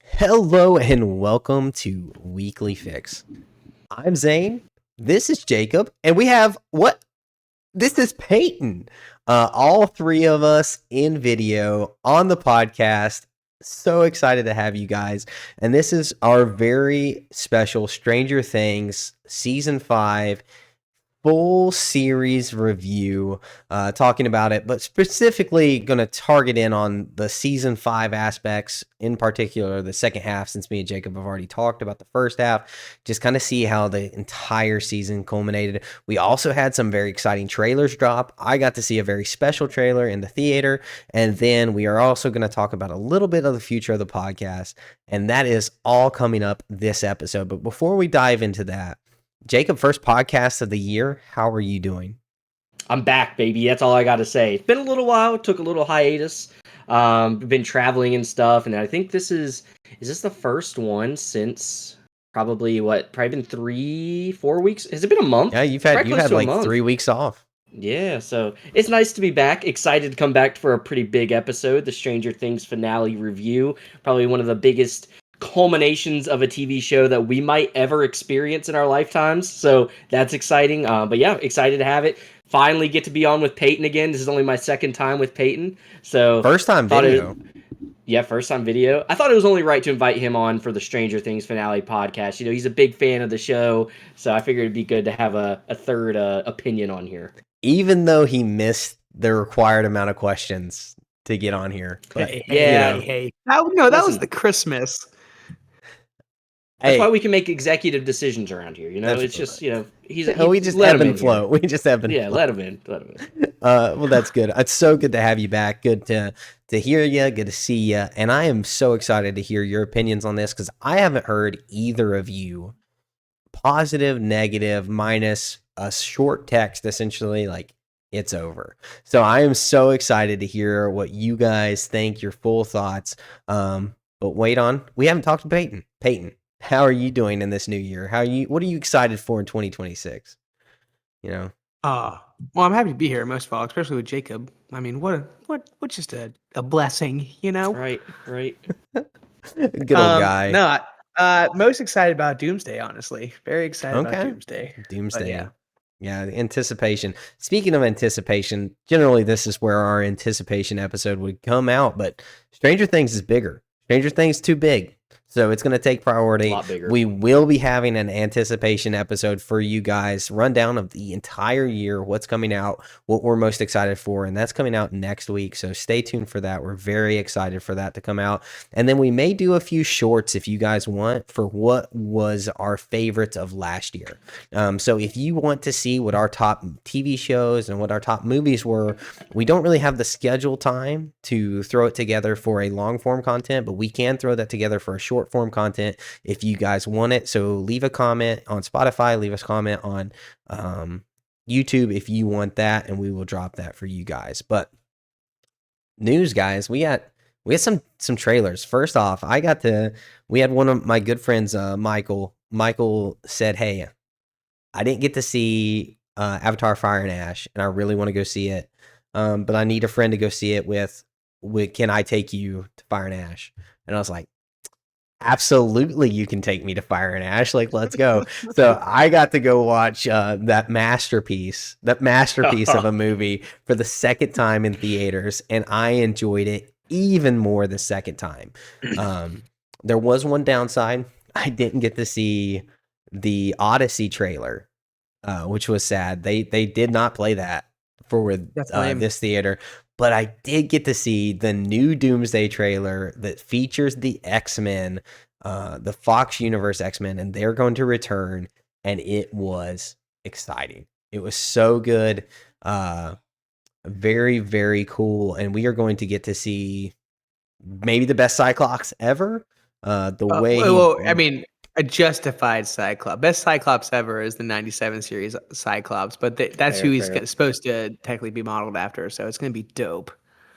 Hello and welcome to Weekly Fix. I'm Zane. This is Jacob, and we have what? This is Peyton. All three of us in video on the podcast. So excited to have you guys. And this is our very special Stranger Things season 5 full series review, talking about it, but specifically going to target in on the season 5 aspects, in particular the second half, since me and Jacob have already talked about the first half. Just kind of see how the entire season culminated. We also had some very exciting trailers drop. I got to see a very special trailer in the theater, and then we are also going to talk about a little bit of the future of the podcast, and that is all coming up this episode. But before we dive into that, Jacob, first podcast of the year. How are you doing? I'm back, baby. That's all I got to say. It's been a little while. Took a little hiatus. Been traveling and stuff, and I think is this the first one since probably been 3-4 weeks? Has it been a month? Yeah, you've had like 3 weeks off. Yeah, so it's nice to be back. Excited to come back for a pretty big episode, the Stranger Things finale review. Probably one of the biggest culminations of a TV show that we might ever experience in our lifetimes. So that's exciting. But yeah, excited to have it. Finally get to be on with Peyton again. This is only my second time with Peyton. So first time video. First time video. I thought it was only right to invite him on for the Stranger Things finale podcast. You know, he's a big fan of the show, so I figured it'd be good to have a third opinion on here. Even though he missed the required amount of questions to get on here. But, hey. That was the Christmas. That's why we can make executive decisions around here. You know, it's just, you know, we just ebb and flow. We just ebb and flow. Let him in. Let him in. Well, that's good. It's so good to have you back. Good to hear you. Good to see you. And I am so excited to hear your opinions on this because I haven't heard either of you positive, negative, minus a short text, essentially like it's over. So I am so excited to hear what you guys think, your full thoughts. But we haven't talked to Peyton. Peyton, how are you doing in this new year? What are you excited for in 2026? You know? Well, I'm happy to be here, most of all, especially with Jacob. I mean, what just a blessing, you know? Right. Good old guy. No, most excited about Doomsday, honestly. Very excited about Doomsday. Doomsday. Yeah, the anticipation. Speaking of anticipation, generally this is where our anticipation episode would come out, but Stranger Things is bigger. Stranger Things too big. So it's going to take priority. A lot bigger. We will be having an anticipation episode for you guys, rundown of the entire year, what's coming out, what we're most excited for, and that's coming out next week. So stay tuned for that. We're very excited for that to come out. And then we may do a few shorts if you guys want for what was our favorites of last year. So if you want to see what our top TV shows and what our top movies were, we don't really have the schedule time to throw it together for a long form content, but we can throw that together for a short form content if you guys want it. So leave a comment on Spotify, leave us a comment on YouTube if you want that, and we will drop that for you guys. But news, guys, we had some trailers. First off, we had one of my good friends, Michael said, "Hey, I didn't get to see Avatar Fire and Ash, and I really want to go see it. But I need a friend to go see it with can I take you to Fire and Ash?" And I was like, absolutely, you can take me to Fire and Ash. Like, let's go. So I got to go watch that masterpiece of a movie for the second time in theaters, and I enjoyed it even more the second time. There was one downside. I didn't get to see the Odyssey trailer, which was sad. They did not play that for this theater. But I did get to see the new Doomsday trailer that features the X-Men, the Fox Universe X-Men, and they're going to return, and it was exciting. It was so good. Very, very cool. And we are going to get to see maybe the best Cyclops ever. A justified Cyclops. Best Cyclops ever is the 97 series Cyclops, but that's who he's supposed to technically be modeled after, so it's going to be dope.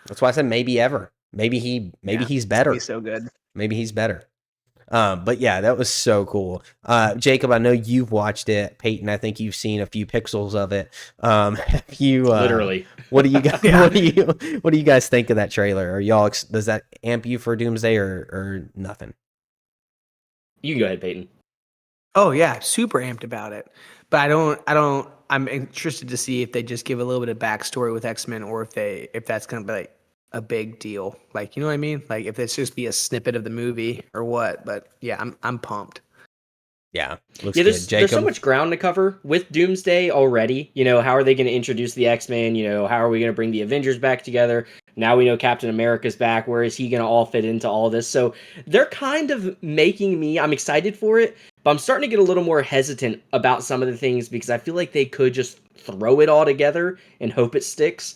That's why I said maybe ever. Maybe he's better. He's so good. Maybe he's better. But yeah, that was so cool. Jacob, I know you've watched it. Peyton, I think you've seen a few pixels of it. Have you literally? What do you guys? What do you guys think of that trailer? Are y'all? Does that amp you for Doomsday or nothing? You can go ahead, Peyton. Oh yeah, super amped about it. But I'm interested to see if they just give a little bit of backstory with X-Men or if that's gonna be like a big deal. Like, you know what I mean? Like if it's just be a snippet of the movie or what. But yeah, I'm pumped. Yeah, looks Yeah, good. there's so Jacob? much ground to cover with Doomsday already. You know, how are they going to introduce the X-Men? You know, how are we going to bring the Avengers back together? Now we know Captain America's back. Where is he going to all fit into all this? So they're kind of making me. I'm excited for it, but I'm starting to get a little more hesitant about some of the things because I feel like they could just throw it all together and hope it sticks.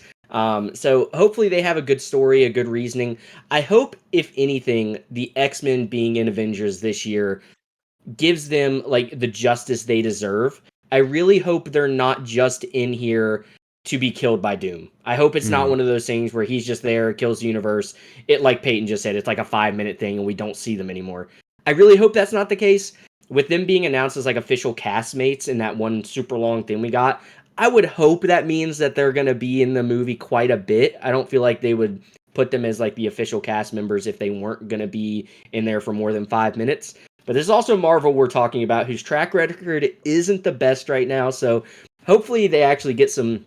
So hopefully they have a good story, a good reasoning. I hope, if anything, the X-Men being in Avengers this year gives them like the justice they deserve. I really hope they're not just in here to be killed by Doom. I hope it's not Mm. one of those things where he's just there, kills the universe. It, like Peyton just said, it's like a 5-minute thing and we don't see them anymore. I really hope that's not the case. With them being announced as like official castmates in that one super long thing we got, I would hope that means that they're going to be in the movie quite a bit. I don't feel like they would put them as like the official cast members if they weren't going to be in there for more than 5 minutes. But there's also Marvel we're talking about, whose track record isn't the best right now. So hopefully they actually get some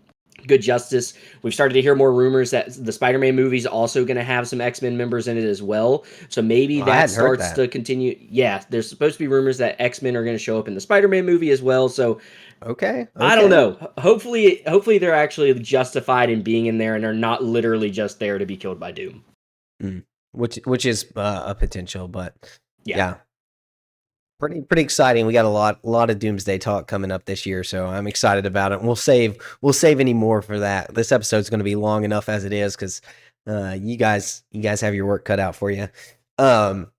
good justice. We've started to hear more rumors that the Spider-Man movie is also going to have some X-Men members in it as well. So maybe Well, I that hadn't heard starts that. to continue. Yeah, there's supposed to be rumors that X-Men are going to show up in the Spider-Man movie as well. So Okay, I don't okay. know. Hopefully they're actually justified in being in there and are not literally just there to be killed by Doom. Mm. Which is a potential, but Yeah. yeah, pretty exciting. We got a lot of Doomsday talk coming up this year, so I'm excited about it. We'll save any more for that. This episode's going to be long enough as it is because you guys have your work cut out for you. Um,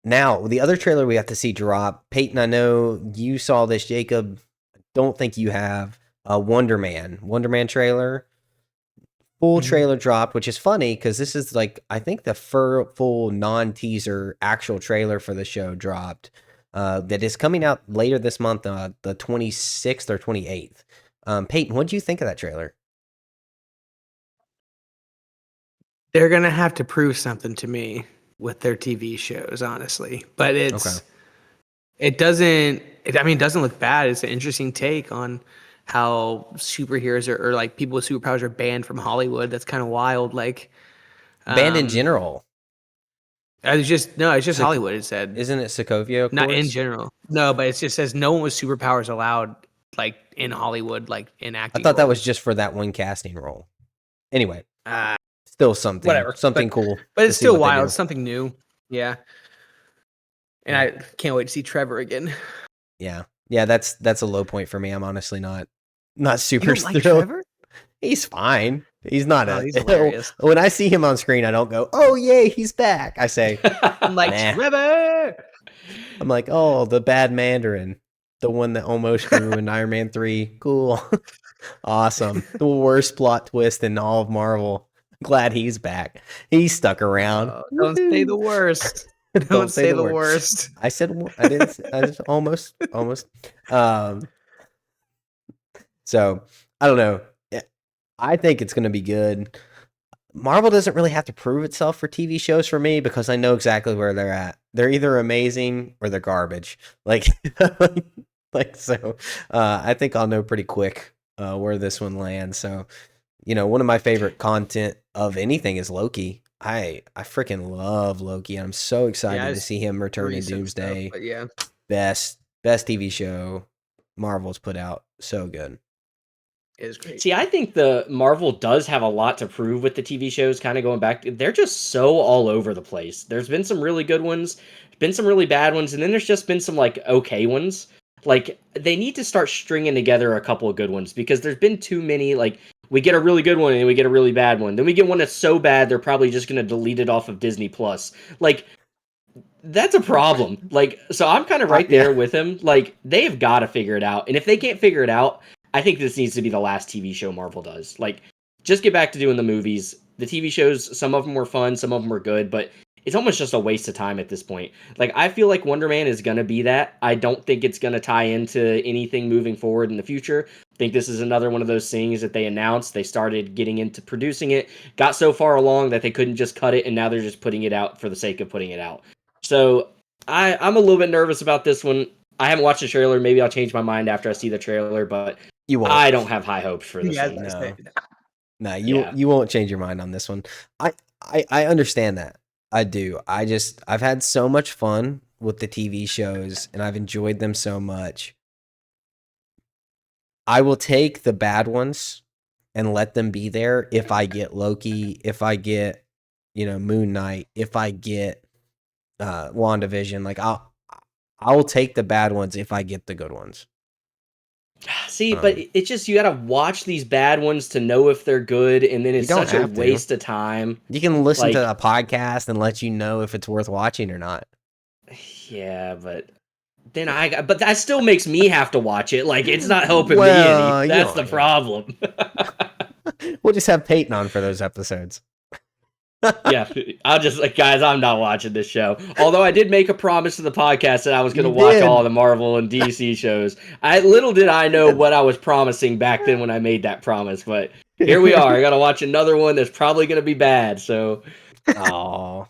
Now the other trailer we got to see drop. Peyton, I know you saw this. Jacob, don't think you have. Wonder Man trailer. Full Mhm. trailer dropped, which is funny because this is like I think the full non-teaser actual trailer for the show dropped. That is coming out later this month, the 26th or 28th. Peyton, what do you think of that trailer? They're gonna have to prove something to me with their TV shows, honestly. But Okay. I mean, it doesn't look bad. It's an interesting take on how superheroes or like people with superpowers are banned from Hollywood. That's kind of wild. Like, Banned in um, general. it's just Soc- Hollywood. It said isn't it Sokovia not in Accords? general. No, but it just says no one with superpowers allowed, like in Hollywood, like in I acting thought that was roles. just for that one casting role. Anyway, Uh, still something Whatever. something cool But to it's see still what they wild. do. It's something new. Yeah, and Yeah. I can't wait to see Trevor again. Yeah. Yeah, that's a low point for me. I'm honestly not You super don't like thrilled. Trevor? He's fine. He's not Oh, a he's hilarious. when I see him on screen, I don't go, "Oh yay, he's back." I say, I'm like "Nah." Trevor. I'm like, "Oh, the bad Mandarin, the one that almost ruined Iron Man 3. Cool. Awesome. The worst plot twist in all of Marvel. Glad he's back. He's stuck around. Don't say the Woohoo." worst. Don't Don't say say the the word. worst. I said I didn't I just almost. Um So I don't know. I think it's going to be good. Marvel doesn't really have to prove itself for TV shows for me because I know exactly where they're at. They're either amazing or they're garbage. Like, so. I think I'll know pretty quick where this one lands. So, one of my favorite content of anything is Loki. I freaking love Loki. I'm so Yeah, excited to it's see him return in recent stuff, Doomsday. but yeah, Best TV show Marvel's put out. So good. it is great. See, I think the Marvel does have a lot to prove with the TV shows, kind of going back. They're just so all over the place. There's been some really good ones, been some really bad ones, and then there's just been some like okay ones. Like they need to start stringing together a couple of good ones because there's been too many. Like we get a really good one and we get a really bad one. Then we get one that's so bad they're probably just gonna delete it off of Disney Plus. Like that's a problem. Like, so I'm kind of right Yeah. there with him. Like, they've got to figure it out. And if they can't figure it out, I think this needs to be the last TV show Marvel does. Like, just get back to doing the movies. The TV shows, some of them were fun, some of them were good, but it's almost just a waste of time at this point. Like, I feel like Wonder Man is going to be that. I don't think it's going to tie into anything moving forward in the future. I think this is another one of those things that they announced. They started getting into producing it, got so far along that they couldn't just cut it, and now they're just putting it out for the sake of putting it out. So I'm a little bit nervous about this one. I haven't watched the trailer. Maybe I'll change my mind after I see the trailer, but You won't. I don't have high hopes for this Yeah, one. No. No, Yeah. you won't change your mind on this one. I understand that. I do. I've had so much fun with the TV shows and I've enjoyed them so much. I will take the bad ones and let them be there if I get Loki, if I get, Moon Knight, if I get WandaVision. Like I'll take the bad ones if I get the good ones. See, but it's just you got to watch these bad ones to know if they're good, and then it's don't such a have to. waste of time. You can listen Like- to a podcast and let you know if it's worth watching or not. Yeah, but then but that still makes me have to watch it. Like it's not helping Well, me you any. That's know, the problem. We'll just have Peyton on for those episodes. Yeah, I'll just like, guys, I'm not watching this show. Although I did make a promise to the podcast that I was going to You watch did. all the Marvel and DC shows. Little did I know what I was promising back then when I made that promise. But here we are. I got to watch another one that's probably going to be bad. So, Oh,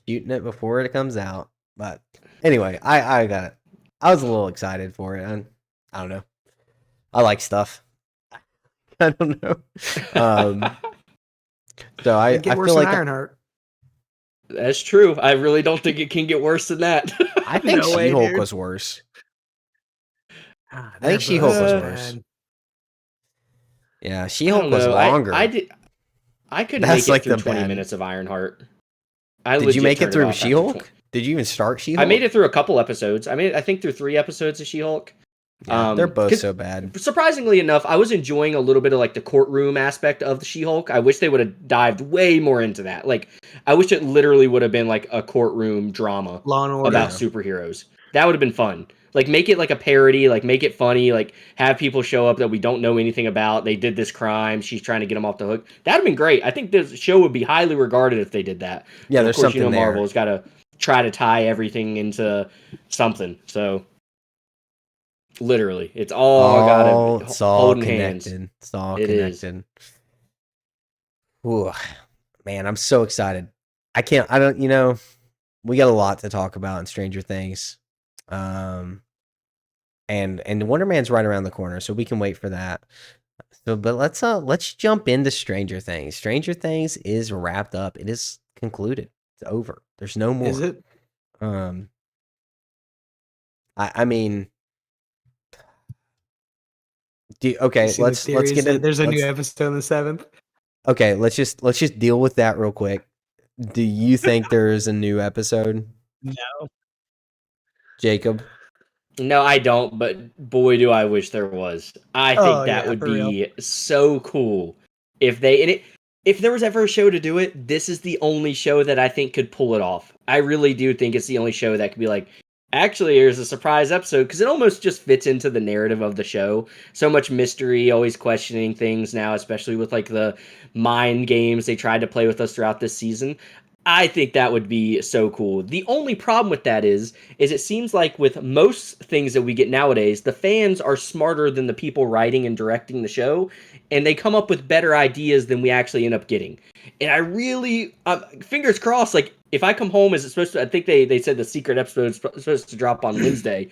shooting it before it comes out. But anyway, I got it. I was a little excited for it. I don't know. I like stuff. I don't know. So I Get worse feel than like Ironheart. that's true. I really don't think it can get worse than that. I think No way, She-Hulk dude. was worse. Ah, I think they're She-Hulk was both worse. bad. Yeah, I She-Hulk don't was know. longer. I couldn't That's make it like through the 20 bad. minutes of Ironheart. Did you make it turned through off after She-Hulk? Did you even start She-Hulk? I made it through a couple episodes. I think through 3 episodes of She-Hulk. Yeah, they're both 'cause so bad. Surprisingly enough, I was enjoying a little bit of like the courtroom aspect of the She-Hulk. I wish they would have dived way more into that. Like, I wish it literally would have been like a courtroom drama Law and Order. about superheroes. That would have been fun. Like, make it like a parody. Like, make it funny. Like, have people show up that we don't know anything about. They did this crime. She's trying to get them off the hook. That'd have been great. I think this show would be highly regarded if they did that. Yeah, And there's of course, something there. Marvel's got to try to tie everything into something. So. Literally, it's all gotta It's all holding connected. hands. It's all It is. connected. Ooh, man, I'm so excited. I don't, we got a lot to talk about in Stranger Things. And Wonder Man's right around the corner, so we can wait for that. So, but let's jump into Stranger Things. Stranger Things is wrapped up. It is concluded. It's over. There's no more. Is it? I mean, You seen the let's theories get that in. there's a new episode on the 7th. Okay, let's just deal with that real quick. Do you think there is a new episode, No. Jacob? No, I don't. But boy, do I wish there was. I think that would for real. be so cool if if there was ever a show to do it. This is the only show that I think could pull it off. I really do think it's the only show that could be like, actually, here's a surprise episode, because it almost just fits into the narrative of the show. So much mystery, always questioning things now, especially with like the mind games they tried to play with us throughout this season. I think that would be so cool. The only problem with that is it seems like with most things that we get nowadays, the fans are smarter than the people writing and directing the show, and they come up with better ideas than we actually end up getting. And I really, fingers crossed, like, if I come home, is it supposed to, I think they said the secret episode is supposed to drop on Wednesday.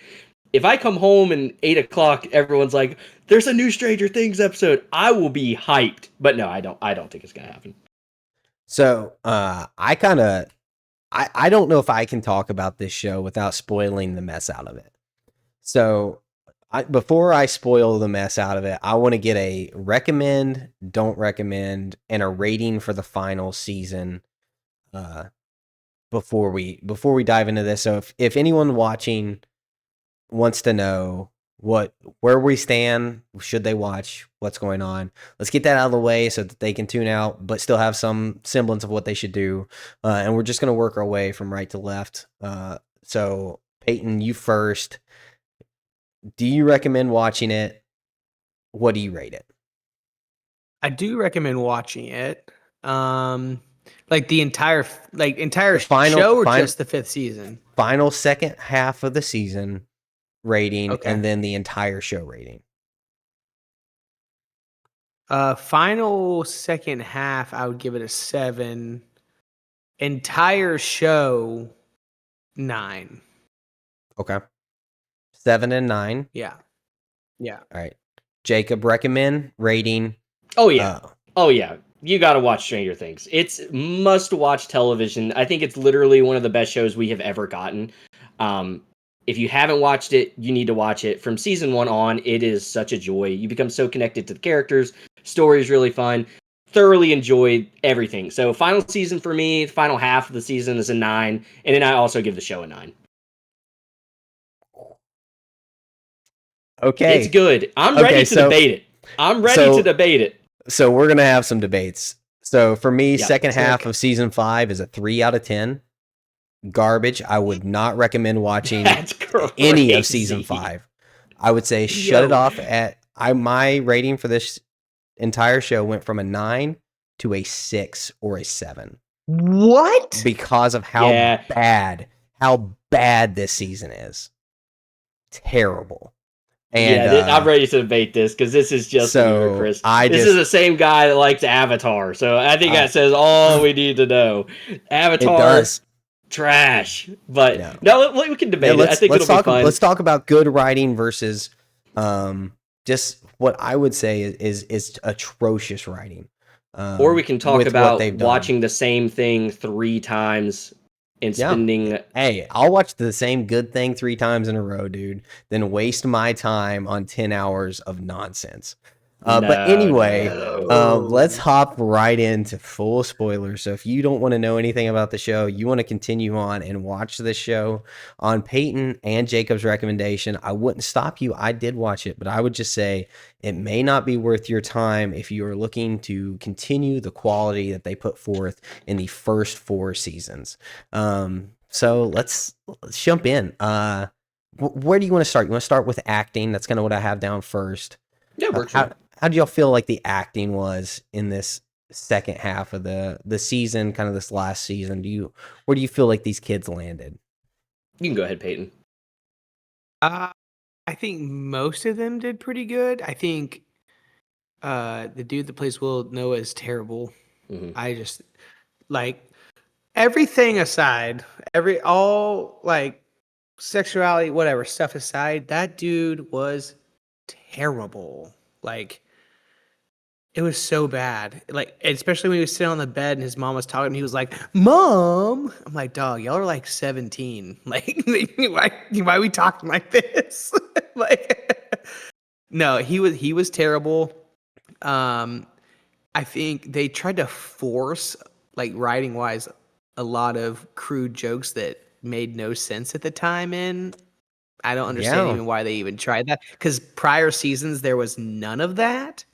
If I come home and 8 o'clock, everyone's like, there's a new Stranger Things episode, I will be hyped. But no, I don't think it's going to happen. So, I don't know if I can talk about this show without spoiling the mess out of it. So, before I spoil the mess out of it, I want to get a recommend, don't recommend, and a rating for the final season. Before we dive into this, so if anyone watching wants to know where we stand, should they watch, what's going on, let's get that out of the way so that they can tune out but still have some semblance of what they should do. And we're just going to work our way from right to left. So Peyton, you first. Do you recommend watching it? What do you rate it? I do recommend watching it. Like the entire final- show or final- just the 5th season? Final second half of the season rating, Okay. and then the entire show rating. Final second half, I would give it a 7. Entire show, 9. Okay. 7 and 9. Yeah. Yeah. All right. Jacob, recommend, rating. Oh yeah. Oh yeah. You got to watch Stranger Things. It's must-watch television. I think it's literally one of the best shows we have ever gotten. If you haven't watched it, you need to watch it. From season 1 on, it is such a joy. You become so connected to the characters. Story is really fun. Thoroughly enjoyed everything. So final season for me, the final half of the season is a 9, and then I also give the show a 9. Okay. It's good. I'm ready to debate it. I'm ready to debate it. So we're going to have some debates. So for me, Yep, second half of season 5 is a 3 out of 10. Garbage. I would not recommend watching That's any of crazy. season 5. I would say shut it off at my rating for this entire show went from a 9 to a 6 or a 7 What? because of how bad this season is. Terrible. And I'm ready to debate this because this is just ludicrous. This is the same guy that likes Avatar, so I think that says all we need to know. Avatar, it does. Trash, but no, we can debate it. I think it'll be fun. Let's talk about good writing versus just what I would say is atrocious writing. Or we can talk about watching the same thing 3 times and spending. Hey, I'll watch the same good thing 3 times in a row, dude, than waste my time on 10 hours of nonsense. But anyway, let's hop right into full spoilers. So if you don't want to know anything about the show, you want to continue on and watch this show on Peyton and Jacob's recommendation, I wouldn't stop you. I did watch it, but I would just say it may not be worth your time if you are looking to continue the quality that they put forth in the first 4 seasons. So let's jump in. Where do you want to start? You want to start with acting? That's kind of what I have down first. Yeah, how do y'all feel like the acting was in this second half of the season, kind of this last season? Where do you feel like these kids landed? You can go ahead, Peyton. I think most of them did pretty good. I think the dude that plays Will Noah is terrible. Mm-hmm. I just like everything aside, all sexuality, whatever stuff aside, that dude was terrible. Like, it was so bad. Like, especially when he was sitting on the bed and his mom was talking, and he was like, "Mom," I'm like, "Dog, y'all are like 17. Like, why are we talking like this?" Like, no, he was terrible. I think they tried to force, like, writing wise, a lot of crude jokes that made no sense at the time. I don't understand even why they even tried that, because prior seasons there was none of that,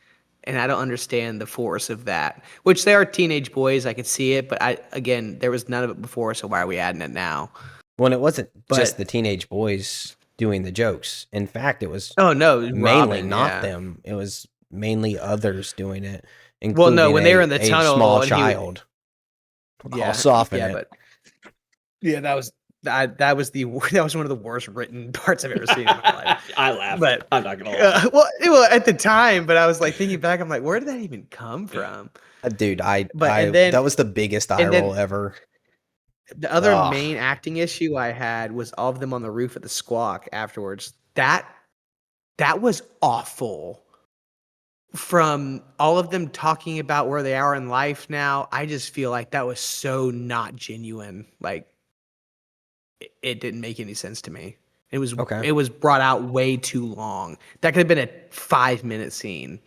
and I don't understand the force of that. Which they are teenage boys, I could see it, but there was none of it before, so why are we adding it now? Well, it wasn't just the teenage boys doing the jokes. In fact, it was mainly not them. It was mainly others doing it. Well, no, when they were in the tunnel, small child. I'll soften it. But that was one of the worst written parts I've ever seen in my life. I laughed, but I'm not gonna lie. Well, at the time, but I was like thinking back, I'm like, where did that even come from? Dude, that was the biggest eye roll ever. The other main acting issue I had was all of them on the roof at the Squawk afterwards. That was awful. From all of them talking about where they are in life now, I just feel like that was so not genuine. Like, it didn't make any sense to me. It was brought out way too long. That could have been a 5-minute scene.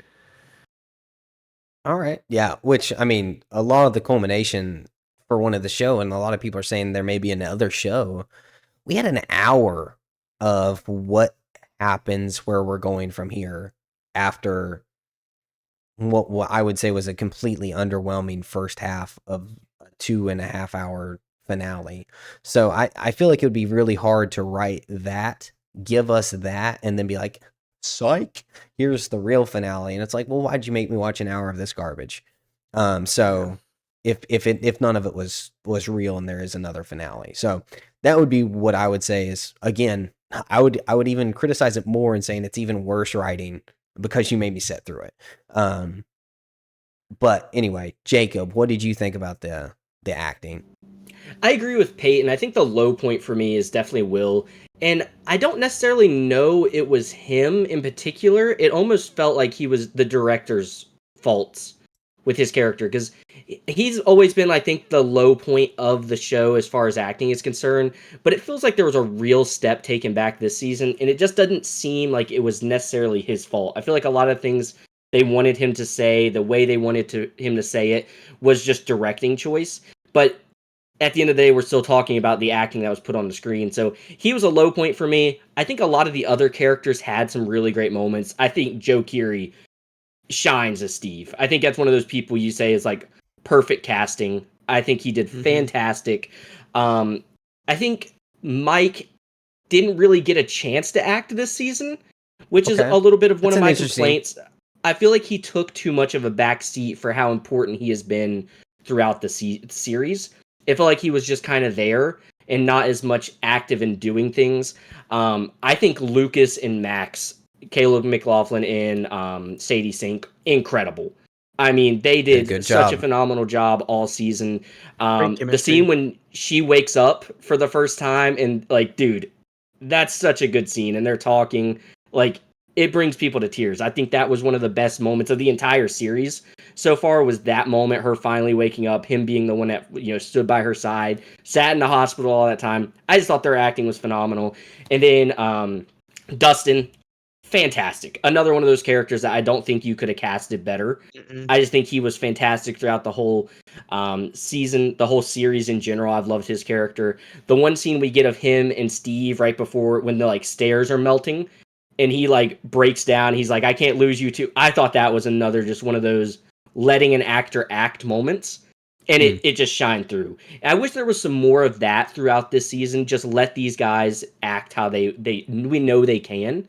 All right. Yeah. Which, I mean, a lot of the culmination for one of the show, and a lot of people are saying there may be another show. We had an hour of what happens, where we're going from here after what I would say was a completely underwhelming first half of a 2.5 hour finale. So I feel like it would be really hard to write that, give us that, and then be like, psych, here's the real finale. And it's like, well, why'd you make me watch an hour of this garbage? So if none of it was real and there is another finale. So that would be what I would say is, again, I would even criticize it more and saying it's even worse writing because you made me sit through it. But anyway, Jacob, what did you think about the acting? I agree with Peyton. I think the low point for me is definitely Will. And I don't necessarily know it was him in particular. It almost felt like he was the director's faults with his character because he's always been, I think, the low point of the show as far as acting is concerned. But it feels like there was a real step taken back this season, and it just doesn't seem like it was necessarily his fault. I feel like a lot of things they wanted him to say, the way they wanted him to say it, was just directing choice. But at the end of the day, we're still talking about the acting that was put on the screen. So he was a low point for me. I think a lot of the other characters had some really great moments. I think Joe Keery shines as Steve. I think that's one of those people you say is like perfect casting. I think he did fantastic. I think Mike didn't really get a chance to act this season, which is a little bit of one of my complaints. I feel like he took too much of a backseat for how important he has been throughout the series. It felt like he was just kind of there and not as much active in doing things. I think Lucas and Max, Caleb McLaughlin and Sadie Sink, incredible. I mean, they did such a phenomenal job all season. The scene when she wakes up for the first time and like, dude, that's such a good scene. And they're talking, like, it brings people to tears. I think that was one of the best moments of the entire series so far, was that moment, her finally waking up, him being the one that, you know, stood by her side, sat in the hospital all that time. I just thought their acting was phenomenal. And then Dustin, fantastic. Another one of those characters that I don't think you could have casted better. I just think he was fantastic throughout the whole season, the whole series in general. I've loved his character. The one scene we get of him and Steve right before when the like stairs are melting and he like breaks down, he's like, I can't lose you too. I thought that was another just one of those letting an actor act moments, and it just shined through. And I wish there was some more of that throughout this season. Just let these guys act how we know they can.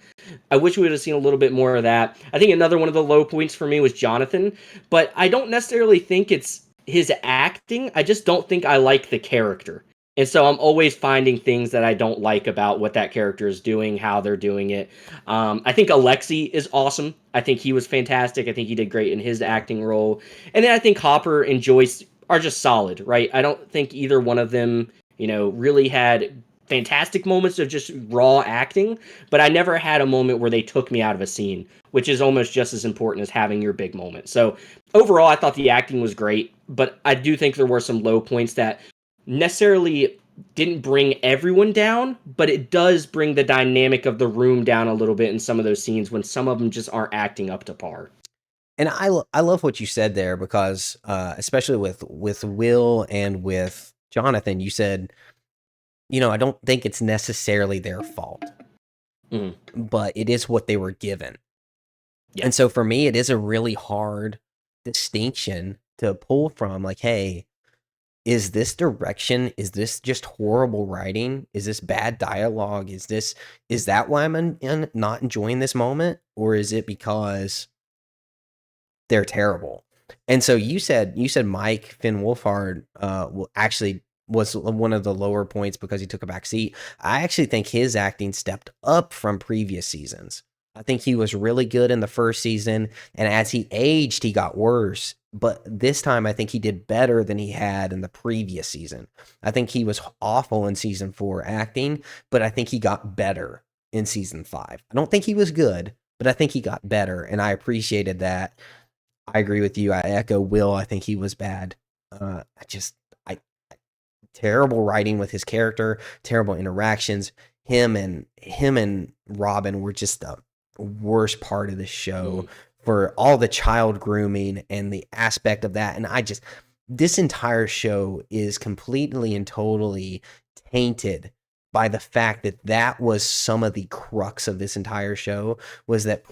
I wish we would have seen a little bit more of that. I think another one of the low points for me was Jonathan, but I don't necessarily think it's his acting. I just don't think I like the character. And so I'm always finding things that I don't like about what that character is doing, how they're doing it. I think Alexi is awesome. I think he was fantastic. I think he did great in his acting role. And then I think Hopper and Joyce are just solid, right? I don't think either one of them, you know, really had fantastic moments of just raw acting, but I never had a moment where they took me out of a scene, which is almost just as important as having your big moment. So overall, I thought the acting was great, but I do think there were some low points that necessarily didn't bring everyone down, but it does bring the dynamic of the room down a little bit in some of those scenes when some of them just aren't acting up to par. And I love what you said there because especially with Will and with Jonathan, you said, you know, I don't think it's necessarily their fault, but it is what they were given. Yeah. And so for me, it is a really hard distinction to pull from, like, hey, is this direction? Is this just horrible writing? Is this bad dialogue? Is that why I'm not enjoying this moment? Or is it because they're terrible? And so you said Mike Finn Wolfhard actually was one of the lower points because he took a back seat. I actually think his acting stepped up from previous seasons. I think he was really good in the first season, and as he aged, he got worse. But this time, I think he did better than he had in the previous season. I think he was awful in season 4 acting, but I think he got better in season 5. I don't think he was good, but I think he got better, and I appreciated that. I agree with you. I echo Will. I think he was bad. Terrible writing with his character, terrible interactions. Him and Robin were just the worst part of the show for all the child grooming and the aspect of that. And this entire show is completely and totally tainted by the fact that was some of the crux of this entire show, was that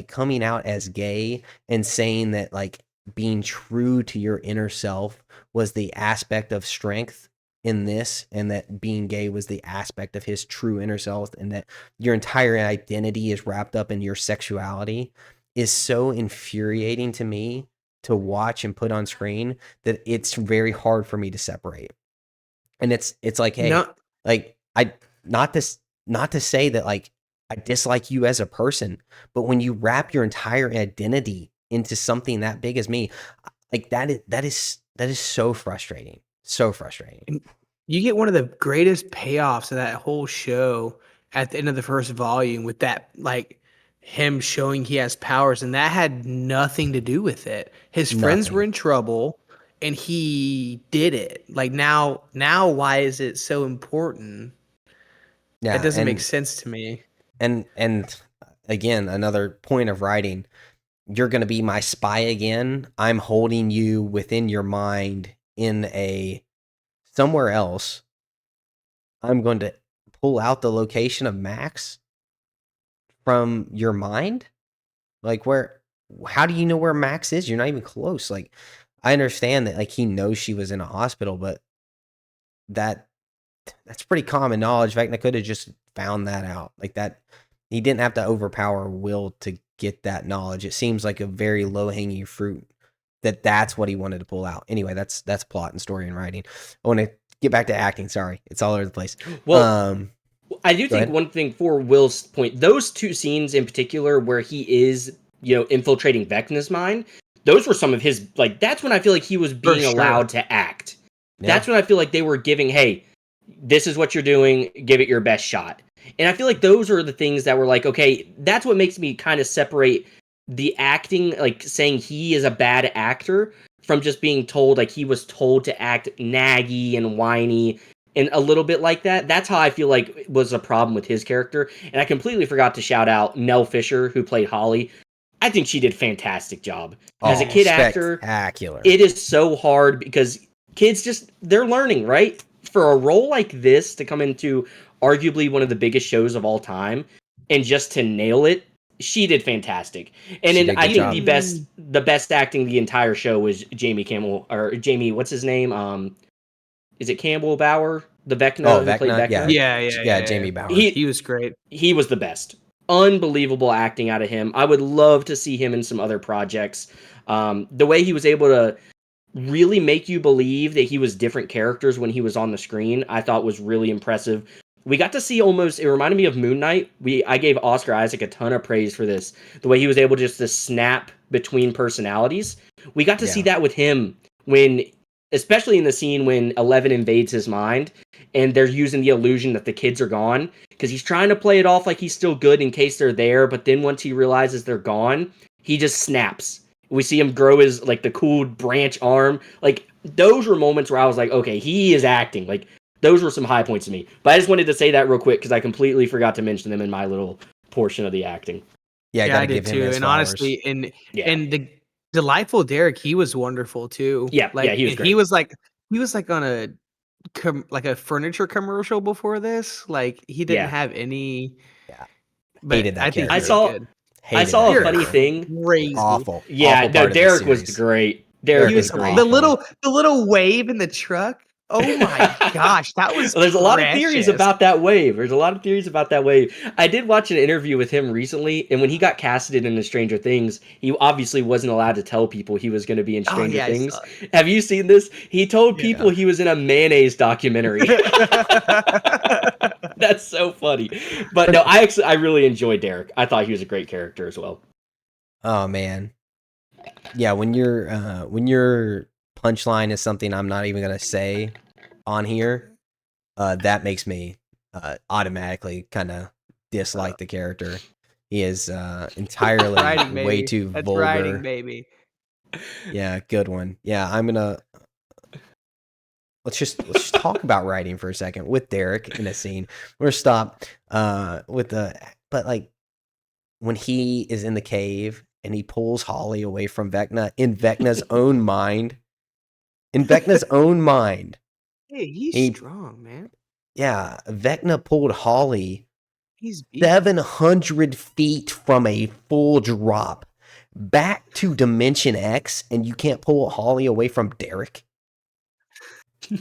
coming out as gay and saying that like being true to your inner self was the aspect of strength in this, and that being gay was the aspect of his true inner self, and that your entire identity is wrapped up in your sexuality, is so infuriating to me to watch and put on screen that it's very hard for me to separate. And it's like, hey, not to say that like I dislike you as a person, but when you wrap your entire identity into something that big as me, like that is so frustrating. So frustrating. You get one of the greatest payoffs of that whole show at the end of the first volume with that, like, him showing he has powers, and that had nothing to do with it. His friends were Nothing. in trouble, and he did it. Like, now, why is it so important? That Yeah, doesn't make sense to me. and again, another point of writing. You're going to be my spy again. I'm holding you within your mind in a somewhere else. I'm going to pull out the location of Max from your mind. Like, how do you know where Max is? You're not even close. Like, I understand that, like, he knows she was in a hospital, but that that's pretty common knowledge. Vecna could have just found that out. Like, that he didn't have to overpower Will to get that knowledge. It seems like a very low hanging fruit that's what he wanted to pull out. Anyway, that's plot and story and writing. I want to get back to acting. Sorry, it's all over the place. Well, Um, I do think ahead. one thing for Will's point, those two scenes in particular where he is, infiltrating Vecna's mind, those were some of his, like, that's when I feel like he was being sure. allowed to act. Yeah. That's when I feel like they were giving, hey, this is what you're doing, give it your best shot. And I feel like those are the things that were like, okay, that's what makes me kind of separate the acting, like saying he is a bad actor, from just being told, like, he was told to act naggy and whiny and a little bit like that. That's how I feel like was a problem with his character. And I completely forgot to shout out Nell Fisher, who played Holly. I think she did a fantastic job. As a kid actor, spectacular. it is so hard because kids they're learning, right? For a role like this to come into arguably one of the biggest shows of all time and just to nail it, she did fantastic. And She then did a I good think job. the best acting the entire show was Jamie Campbell, or Jamie, what's his name? Is it Campbell Bauer, the Vecna who played Vecna, yeah, Vecna? Yeah. Jamie Bauer. He was great. He was the best. Unbelievable acting out of him. I would love to see him in some other projects. The way he was able to really make you believe that he was different characters when he was on the screen, I thought was really impressive. We got to see almost, it reminded me of Moon Knight. I gave Oscar Isaac a ton of praise for this. The way he was able just to snap between personalities. We got to see that with him when, especially in the scene when Eleven invades his mind and they're using the illusion that the kids are gone, because he's trying to play it off like he's still good in case they're there, but then once he realizes they're gone, he just snaps. We see him grow his, like, the cool branch arm. Like, those were moments where I was like, okay, he is acting. Like, those were some high points to me. But I just wanted to say that real quick because I completely forgot to mention them in my little portion of the acting. Yeah, I Yeah, gotta I did give him too. his And flowers. honestly, and the delightful Derek, he was wonderful too. Yeah, like he was and great. He was like on a like a furniture commercial before this. Like, he didn't have any. Yeah, But hated that I think character. he did good. I saw a You're funny thing. Crazy. Awful. Yeah, awful no, part of the Derek was series. great. Derek He was was great. The little wave in the truck. Oh my gosh, that was. Well, there's a lot of theories precious. about that wave. I did watch an interview with him recently, and when he got casted into Stranger Things, he obviously wasn't allowed to tell people he was going to be in Stranger yeah, I Things. saw Have you seen this? He told people he was in a mayonnaise documentary. That's so funny. But no, I really enjoyed Derek. I thought he was a great character as well. Oh man. Yeah, when your punchline is something I'm not even gonna say on here, that makes me automatically kind of dislike the character. He is entirely writing, way baby. too That's vulgar. writing, baby. Yeah, good one. Yeah, let's just talk about writing for a second with Derek in a scene. We're gonna stop but like when he is in the cave and he pulls Holly away from Vecna in Vecna's own mind. In Vecna's own mind. Hey, he's strong, man. Yeah, Vecna pulled Holly He's 700 feet from a full drop back to Dimension X, and you can't pull Holly away from Derek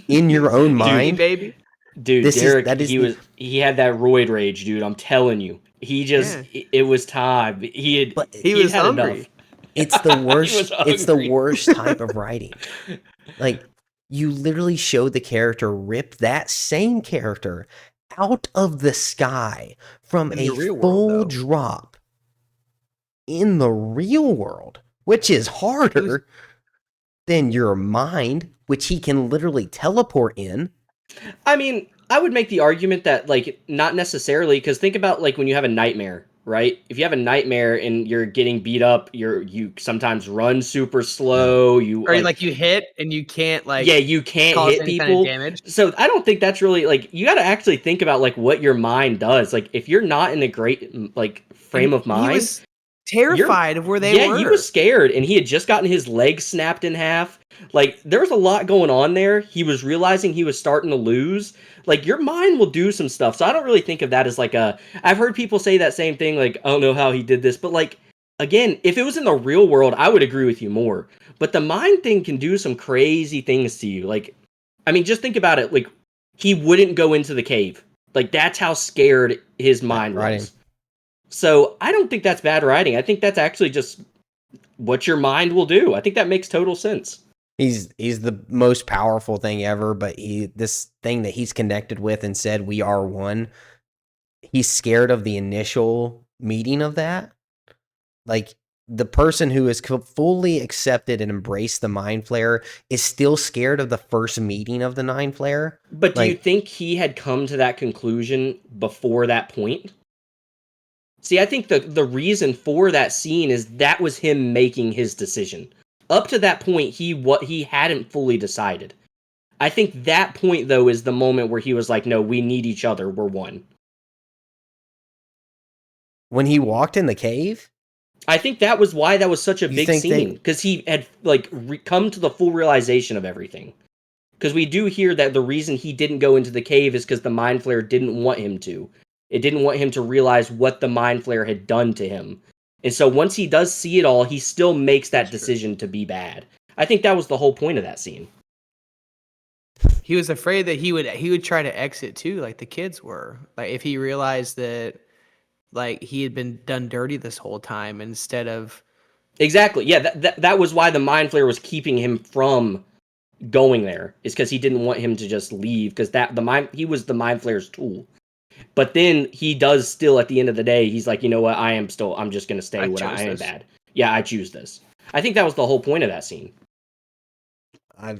in your own mind, baby. Dude, Derek, he had that roid rage, dude. I'm telling you, he just it was time. He was had hungry. enough. It's the worst. It's the worst type of writing. Like, you literally showed the character rip that same character out of the sky from a full drop in the real world, which is harder than your mind, which he can literally teleport in. I mean, I would make the argument that like not necessarily, because think about like when you have a nightmare, right? If you have a nightmare and you're getting beat up, you sometimes run super Yeah. slow. You Or like like you hit and you can't yeah, like you can't cause hit any kind of people. damage. So I don't think that's really like you got to actually think about like what your mind does. Like if you're not in a great like frame of He mind, was you're terrified of where they yeah, he was were. scared and he had just gotten his leg snapped in half. Like there was a lot going on there. He was realizing he was starting to lose. Like your mind will do some stuff. So I don't really think of that as like a I've heard people say that same thing like I don't know how he did this, but like again, if it was in the real world, I would agree with you more. But the mind thing can do some crazy things to you. Like I mean, just think about it. Like he wouldn't go into the cave. Like that's how scared his Bad mind writing. was. So I don't think that's bad writing. I think that's actually just what your mind will do. I think that makes total sense. He's the most powerful thing ever, but this thing that he's connected with and said we are one. He's scared of the initial meeting of that. Like the person who has fully accepted and embraced the mind flare is still scared of the first meeting of the nine flare. But do you Like think he had come to that conclusion before that point? See, I think the reason for that scene is that was him making his decision. Up to that point, he hadn't fully decided. I think that point though is the moment where he was like, "No, we need each other. We're one." when he walked in the cave, I think that was why that was such a you big think scene they because he had like come to the full realization of everything. Because we do hear that the reason he didn't go into the cave is because the mind flare didn't want him to. It didn't want him to realize what the mind flare had done to him. And so once he does see it all, he still makes that decision to be bad. I think that was the whole point of that scene. He was afraid that he would try to exit too, like the kids were. Like if he realized that like he had been done dirty this whole time instead of Exactly. Yeah, that was why the mind flare was keeping him from going there. Is because he didn't want him to just leave because he was the mind flare's tool. But then he does still at the end of the day, he's like, you know what, I'm just gonna stay I what I chose am this. bad. Yeah, I choose this. I think that was the whole point of that scene. I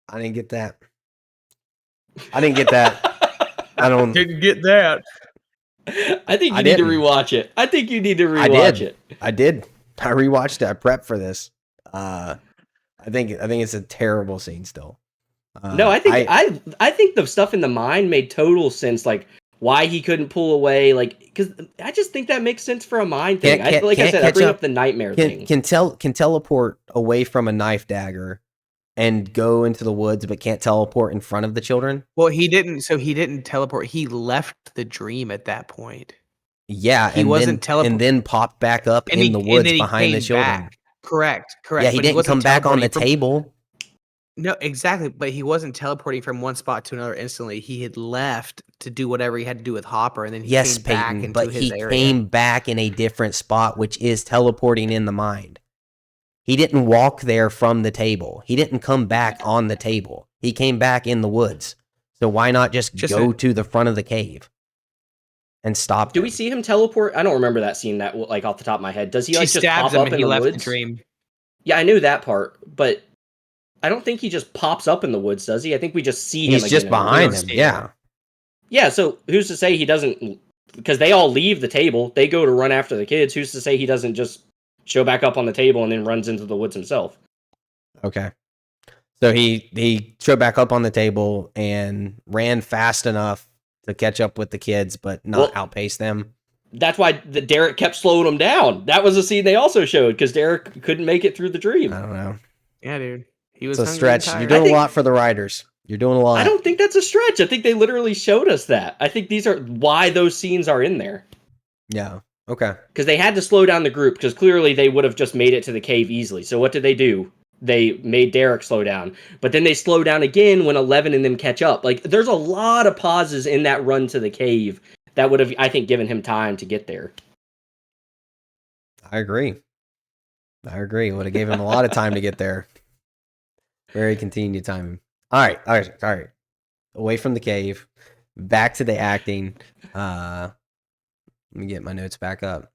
I didn't get that. I didn't get that. I don't. Didn't get that. I think I you need to didn't. rewatch it. I think you need to I rewatch did. it. I did. I rewatched it. I prepped for this. I think it's a terrible scene still. No, I think I I think the stuff in the mind made total sense. Like why he couldn't pull away. Like because I just think that makes sense for a mind thing. Like I can't said, I catch bring up up. the nightmare Can thing. can teleport away from a knife dagger and go into the woods, but can't teleport in front of the children. Well, he didn't teleport. He left the dream at that point. Yeah, He wasn't and teleport then pop back up in the and woods then he behind the came children. back. Correct, Yeah, correct. he But he didn't wasn't come back on teleporting the from table. no, exactly. But he wasn't teleporting from one spot to another instantly. He had left to do whatever he had to do with Hopper, and then he Yes, came back Peyton, into but his he area. came back in a different spot, which is teleporting in the mind. He didn't walk there from the table. He didn't come back on the table. He came back in the woods. So why not just Just go to the front of the cave and stop Do we them? see him teleport? I don't remember that scene that like off the top of my head. Does he she like just stabs pop him, up and in he the left the woods? dream. Yeah, I knew that part, but I don't think he just pops up in the woods, does he? I think we just see him He's again just in the behind woods. him. see him. Yeah. Yeah, so who's to say he doesn't? Because they all leave the table, they go to run after the kids. Who's to say he doesn't just show back up on the table and then runs into the woods himself? Okay. So he showed back up on the table and ran fast enough to catch up with the kids, but not Well, outpace them. that's why Derek kept slowing him down. That was a scene they also showed because Derek couldn't make it through the I dream. don't know. Yeah, dude. He It's was a hungry and stretch. You're tired. I doing a think lot for the writers. You're doing a I lot. don't think that's a stretch. I think they literally showed us that. I think these are why those scenes are in there. Yeah. Okay. Because they had to slow down the group because clearly they would have just made it to the cave easily. So what did they do? They made Derek slow down, but then they slow down again when 11 and them catch up. Like there's a lot of pauses in that run to the cave that would have, I think, given him time to get there. I agree. It would have gave him a lot of time to get there. Very continued timing. All right. Away from the cave, back to the acting. Let me get my notes back up.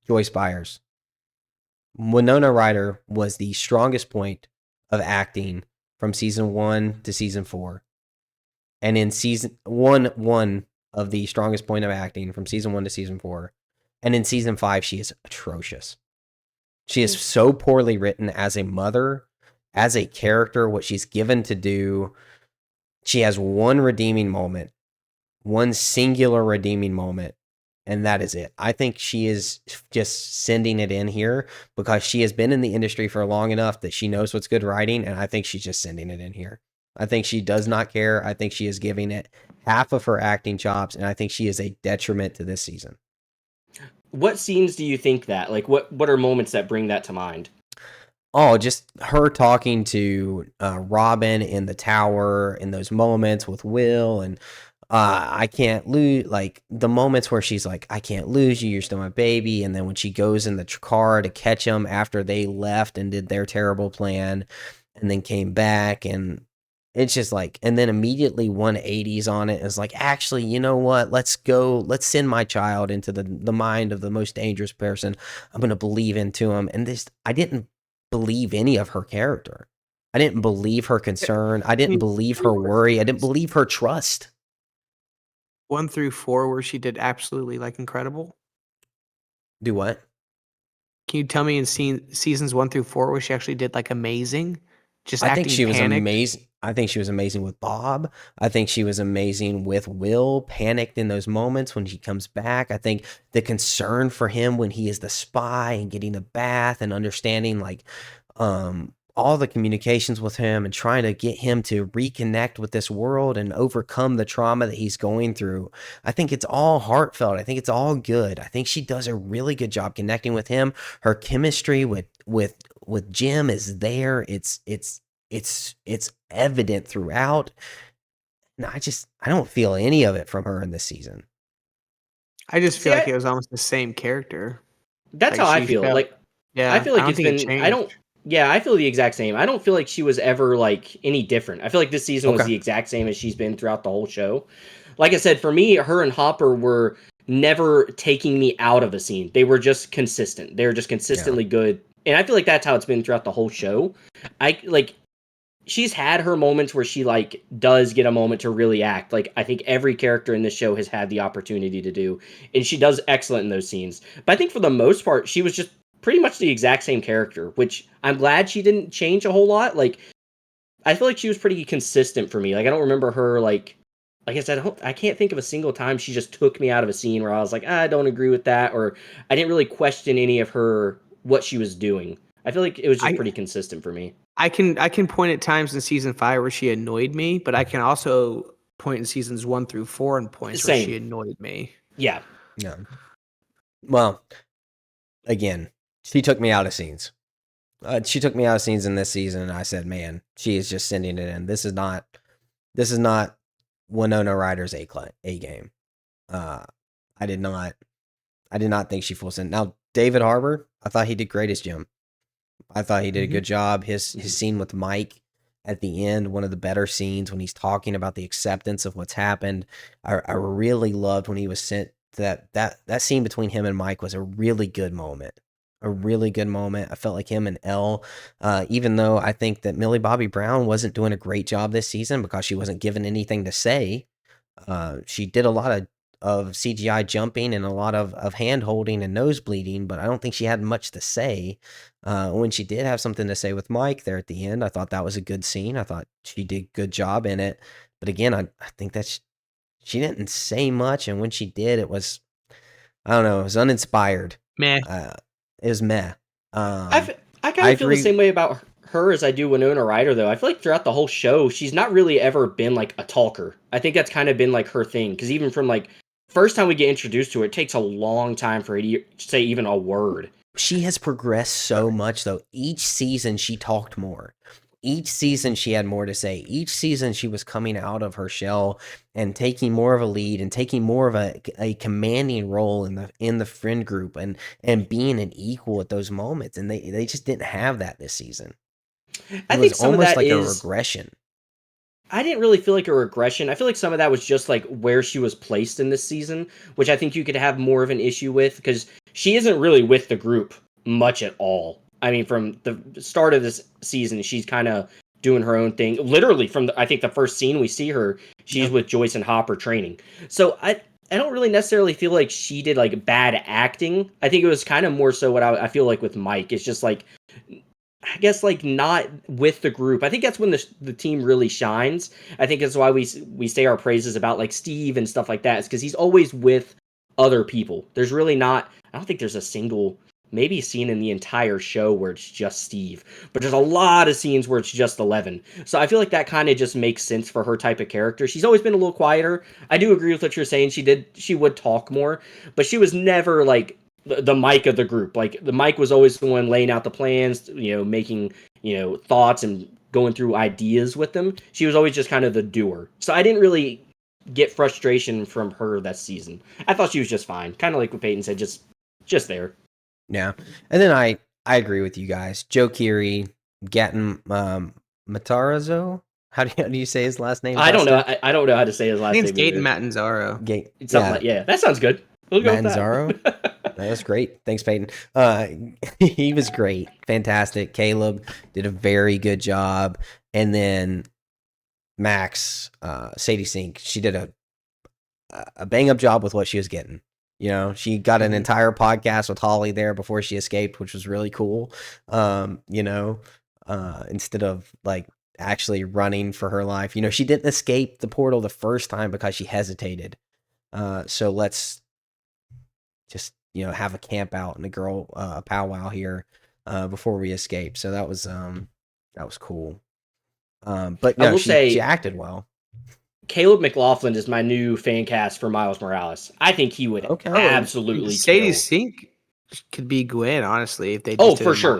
Joyce Byers. Winona Ryder was the strongest point of acting from season 1 to season 4. And in season 1 of the strongest point of acting from season 1 to season 4. And in season 5, she is atrocious. She is so poorly written as a mother, as a character, what she's given to do. She has one redeeming moment, one singular redeeming moment, and that is it. I think she is just sending it in here because she has been in the industry for long enough that she knows what's good writing, and I think she's just sending it in here. I think she does not care. I think she is giving it half of her acting chops, and I think she is a detriment to this season. What scenes do you think that? Like, what are moments that bring that to mind? Oh, just her talking to Robin in the tower in those moments with Will, and I can't lose, like the moments where she's like, I can't lose you, you're still my baby. And then when she goes in the car to catch him after they left and did their terrible plan and then came back, and it's just like, and then immediately 180s on it is like, actually, you know what? Let's send my child into the mind of the most dangerous person. I'm going to believe into him. And this, I didn't believe any of her character. I didn't believe her concern. I didn't believe her worry. I didn't believe her trust. 1 through 4, where she did absolutely like incredible. Do what? Can you tell me in seasons 1 through 4 where she actually did like amazing? Just I think acting she was panicked? amazing. I think she was amazing with Bob. I think she was amazing with Will, panicked in those moments when he comes back. I think the concern for him when he is the spy and getting a bath and understanding like all the communications with him and trying to get him to reconnect with this world and overcome the trauma that he's going through. I think it's all heartfelt. I think it's all good. I think she does a really good job connecting with him. Her chemistry with Jim is there. It's evident throughout. And I don't feel any of it from her in this season. I just feel See, like it was almost the same character. That's Like how I she feel. felt, Like, yeah, I feel I like don't it's think it been. changed. Yeah, I feel the exact same. I don't feel like she was ever like any different. I feel like this season was Okay. the exact same as she's been throughout the whole show. Like I said, for me, her and Hopper were never taking me out of a scene. They were just consistent. They were just consistently good. And I feel like that's how it's been throughout the whole show. I like she's had her moments where she like does get a moment to really act. Like I think every character in this show has had the opportunity to do, and she does excellent in those scenes. But I think for the most part, she was just pretty much the exact same character, which I'm glad she didn't change a whole lot. Like I feel like she was pretty consistent for me. Like I don't remember her like I said, I can't think of a single time she just took me out of a scene where I was like, I don't agree with that, or I didn't really question any of her what she was doing. I feel like it was just I pretty consistent for me. I can point at times in season 5 where she annoyed me, but I can also point in seasons 1 through 4 and points where she Same. annoyed me. Yeah. Yeah. Well, again, she took me out of scenes. She took me out of scenes in this season, and I said, "Man, she is just sending it in. This is not Winona Ryder's A game." Uh, I did not think she full sent. Now, David Harbour, I thought he did great as Jim. I thought he did a good job. His scene with Mike at the end, one of the better scenes when he's talking about the acceptance of what's happened. I really loved when he was sent to that scene between him and Mike was a really good moment. A really good moment. I felt like him and Elle, even though I think that Millie Bobby Brown wasn't doing a great job this season because she wasn't given anything to say. She did a lot of CGI jumping and a lot of hand holding and nose bleeding, but I don't think she had much to say. When she did have something to say with Mike there at the end, I thought that was a good scene. I thought she did a good job in it. But again, I think that she didn't say much, and when she did, it was, I don't know, it was uninspired. Meh. It was meh. I I kind of feel the agree. same way about her as I do Winona Ryder, though. I feel like throughout the whole show, she's not really ever been like a talker. I think that's kind of been like her thing. Because even from like first time we get introduced to her, it takes a long time for her to say even a word. She has progressed so much, though. Each season, she talked more. Each season, she had more to say. Each season, she was coming out of her shell and taking more of a lead and taking more of a commanding role in the friend group and being an equal at those moments. And they just didn't have that this season. I It was think some of almost that like a is. regression. I didn't really feel like a regression. I feel like some of that was just like where she was placed in this season, which I think you could have more of an issue with because she isn't really with the group much at all. I mean, from the start of this season, she's kind of doing her own thing. Literally from I think the first scene we see her, she's with Joyce and Hopper training. So I don't really necessarily feel like she did like bad acting. I think it was kind of more so what I feel like with Mike. It's just like, I guess like not with the group. I think that's when the team really shines. I think that's why we say our praises about like Steve and stuff like that. It's because he's always with other people. There's really not. I don't think there's a single maybe scene in the entire show where it's just Steve, but there's a lot of scenes where it's just Eleven. So I feel like that kind of just makes sense for her type of character. She's always been a little quieter. I do agree with what you're saying. She would talk more, but she was never like the Mike of the group. Like the Mike was always the one laying out the plans, making, thoughts and going through ideas with them. She was always just kind of the doer. So I didn't really get frustration from her that season. I thought she was just fine. Kind of like what Peyton said, just there. Yeah. And then I agree with you guys. Joe Keery, Gatton Matarazzo. How do you say his last name? I don't know. I don't know how to say his last name. It's Gaten Matanzaro. Yeah, that sounds good. We'll go Matanzaro. with that. That's great. Thanks, Peyton. He was great. Fantastic. Caleb did a very good job. And then Max, Sadie Sink, she did a bang up job with what she was getting. She got an entire podcast with Holly there before she escaped, which was really cool. Instead of like actually running for her life, she didn't escape the portal the first time because she hesitated. So let's just, have a camp out and a girl powwow here before we escape. So that was cool. But no, she acted well. Caleb McLaughlin is my new fan cast for Miles Morales. I think he would absolutely Sadie Sink could be Gwen, honestly, if they just for sure.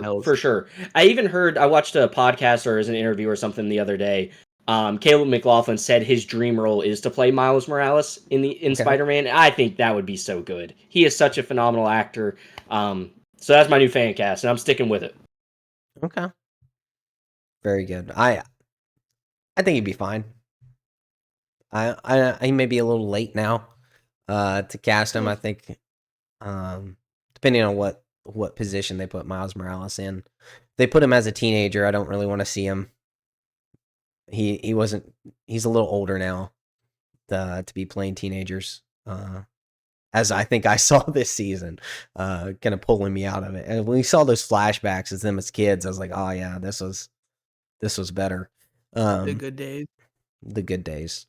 I watched a podcast or as an interview or something the other day. Caleb McLaughlin said his dream role is to play Miles Morales in Spider-Man. I think that would be so good. He is such a phenomenal actor. So that's my new fan cast, and I'm sticking with it. Okay. Very good. I think he'd be fine. I may be a little late now to cast him. I think depending on what position they put Miles Morales in. If they put him as a teenager, I don't really want to see him. He's a little older now to be playing teenagers. As I think I saw this season, kind of pulling me out of it. And when we saw those flashbacks as them as kids, I was like, oh yeah, this was better. The good days. The good days.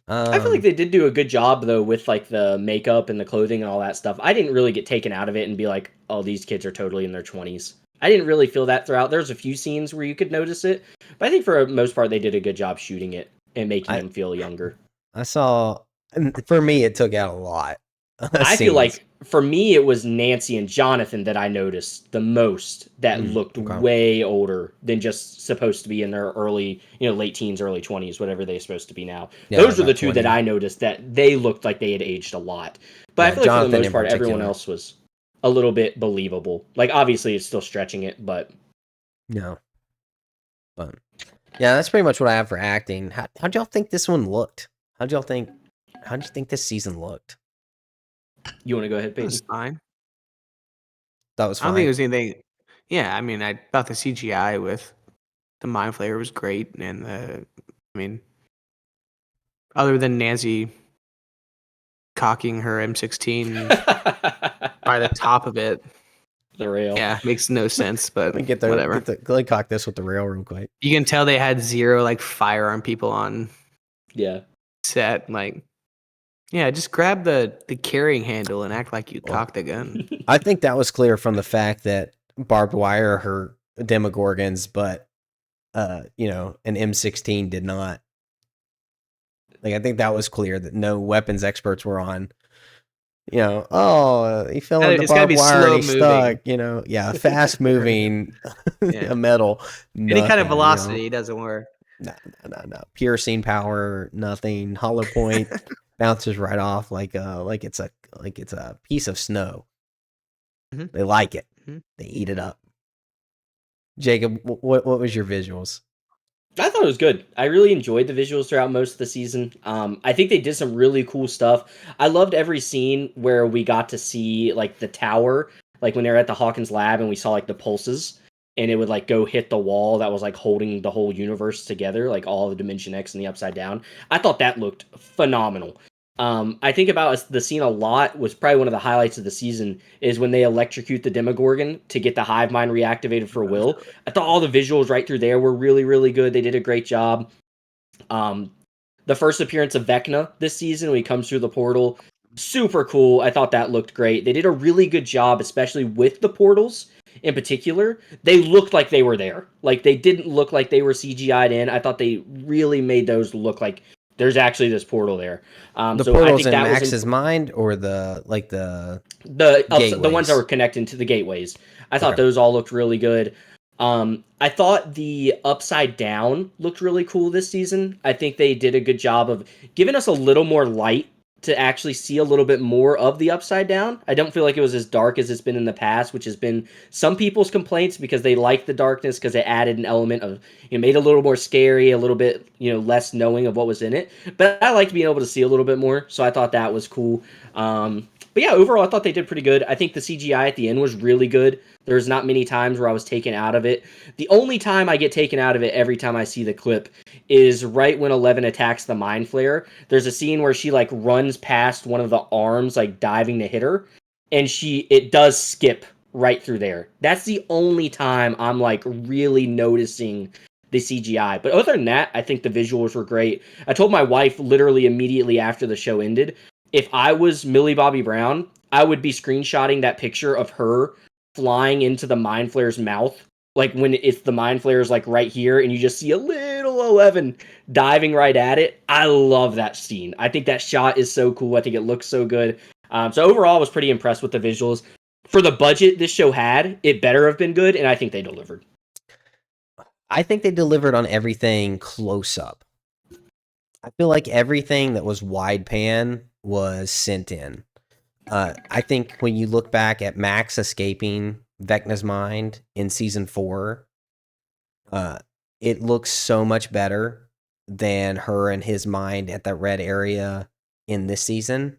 I feel like they did do a good job though with like the makeup and the clothing and all that stuff. I didn't really get taken out of it and be like, oh, these kids are totally in their 20s. I didn't really feel that throughout. There's a few scenes where you could notice it, but I think for the most part they did a good job shooting it and making them feel younger. For me, it took out a lot. I feel like for me it was Nancy and Jonathan that I noticed the most that looked way older than just supposed to be in their early, late teens, early 20s, whatever they're supposed to be now. Yeah, those are the two 20. That I noticed that they looked like they had aged a lot. But I feel like Jonathan for the most part everyone else was a little bit believable. Like obviously it's still stretching it, but no. But yeah, that's pretty much what I have for acting. How'd y'all think this one looked? How'd you think this season looked? You want to go ahead, Peyton? That was fine. That was fine. I don't think it was anything. Yeah, I mean, I thought the CGI with the Mind Flayer was great, and other than Nancy cocking her M16 by the top of it, the rail. Yeah, makes no sense, but whatever. Let cock this with the rail real quick. You can tell they had zero like firearm people on. Yeah. Set like. Yeah, just grab the carrying handle and act like you cocked the gun. I think that was clear from the fact that barbed wire her Demogorgons, but an M16 did not. Like I think that was clear that no weapons experts were on. He fell in the barbed wire and he stuck. Fast moving metal. Any kind of velocity doesn't work. No. Piercing power, nothing. Hollow point. Bounces right off like it's a piece of snow. Mm-hmm. They like it. Mm-hmm. They eat it up. Jacob, what was your visuals? I thought it was good. I really enjoyed the visuals throughout most of the season. I think they did some really cool stuff. I loved every scene where we got to see like the tower, like when they were at the Hawkins lab and we saw like the pulses. and it would like go hit the wall that was like holding the whole universe together, like all the Dimension X and the Upside Down. I thought that looked phenomenal. I think about the scene a lot. Was probably one of the highlights of the season is when they electrocute the Demogorgon to get the hive mind reactivated for Will. I thought all the visuals right through there were really, really good. They did a great job. The first appearance of Vecna this season when he comes through the portal, super cool. I thought that looked great. They did a really good job, especially with the portals in particular. They looked like they were there. Like they didn't look like they were CGI'd in. I thought they really made those look like there's actually this portal there. The So I portals think in that was Max's mind, or the the ones that were gateways? connecting to the gateways. I thought Okay. those all looked really good. I thought the Upside Down looked really cool this season. I think they did a good job of giving us a little more light to actually see a little bit more of the Upside Down. I don't feel like it was as dark as it's been in the past, which has been some people's complaints because they like the darkness because it added an element of, made it a little more scary, a little bit, less knowing of what was in it. But I liked being able to see a little bit more, so I thought that was cool. But yeah, overall, I thought they did pretty good. I think the CGI at the end was really good. There's not many times where I was taken out of it. The only time I get taken out of it every time I see the clip is right when Eleven attacks the Mind Flayer. There's a scene where she like runs past one of the arms, like diving to hit her, and it does skip right through there. That's the only time I'm like really noticing the CGI. But other than that, I think the visuals were great. I told my wife literally immediately after the show ended, if I was Millie Bobby Brown, I would be screenshotting that picture of her flying into the Mind Flayer's mouth. Like when it's the Mind Flayer's like right here and you just see a little 11 diving right at it. I love that scene. I think that shot is so cool. I think it looks so good. So overall, I was pretty impressed with the visuals. For the budget this show had, it better have been good, and I think they delivered. I think they delivered on everything close up. I feel like everything that was wide pan was sent in. I think when you look back at Max escaping Vecna's mind in season 4, it looks so much better than her and his mind at that red area in this season.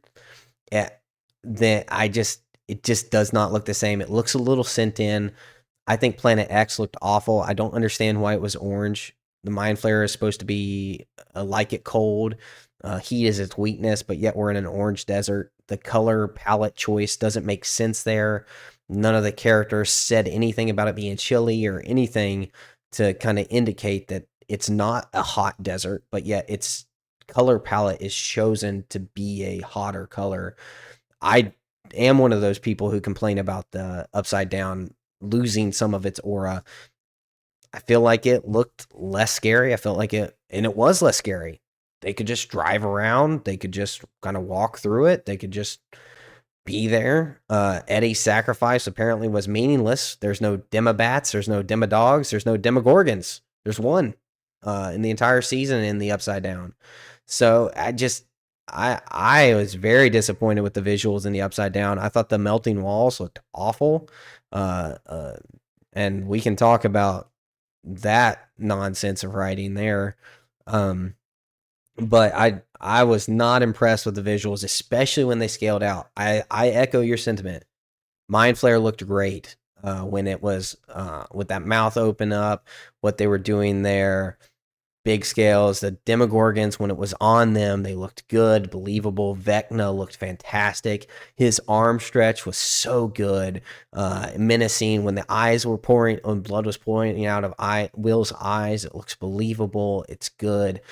That it just does not look the same. It looks a little sent in. I think Planet X looked awful. I don't understand why it was orange. The Mind Flayer is supposed to be like it cold. Heat is its weakness, but yet we're in an orange desert. The color palette choice doesn't make sense there. None of the characters said anything about it being chilly or anything to kind of indicate that it's not a hot desert, but yet its color palette is chosen to be a hotter color. I am one of those people who complain about the Upside Down losing some of its aura. I feel like it looked less scary. I felt like it was less scary. They could just drive around. They could just kind of walk through it. They could just be there. Eddie's sacrifice apparently was meaningless. There's no Demobats. There's no Demodogs. There's no Demogorgons. There's one in the entire season in the Upside Down. So I was very disappointed with the visuals in the Upside Down. I thought the melting walls looked awful. And we can talk about that nonsense of writing there. But I was not impressed with the visuals, especially when they scaled out. I echo your sentiment. Mind Flayer looked great when it was with that mouth open up, what they were doing there. Big scales, the Demogorgons, when it was on them, they looked good, believable. Vecna looked fantastic. His arm stretch was so good, menacing. When the eyes were pouring, when blood was pouring out of Will's eyes, it looks believable. It's good.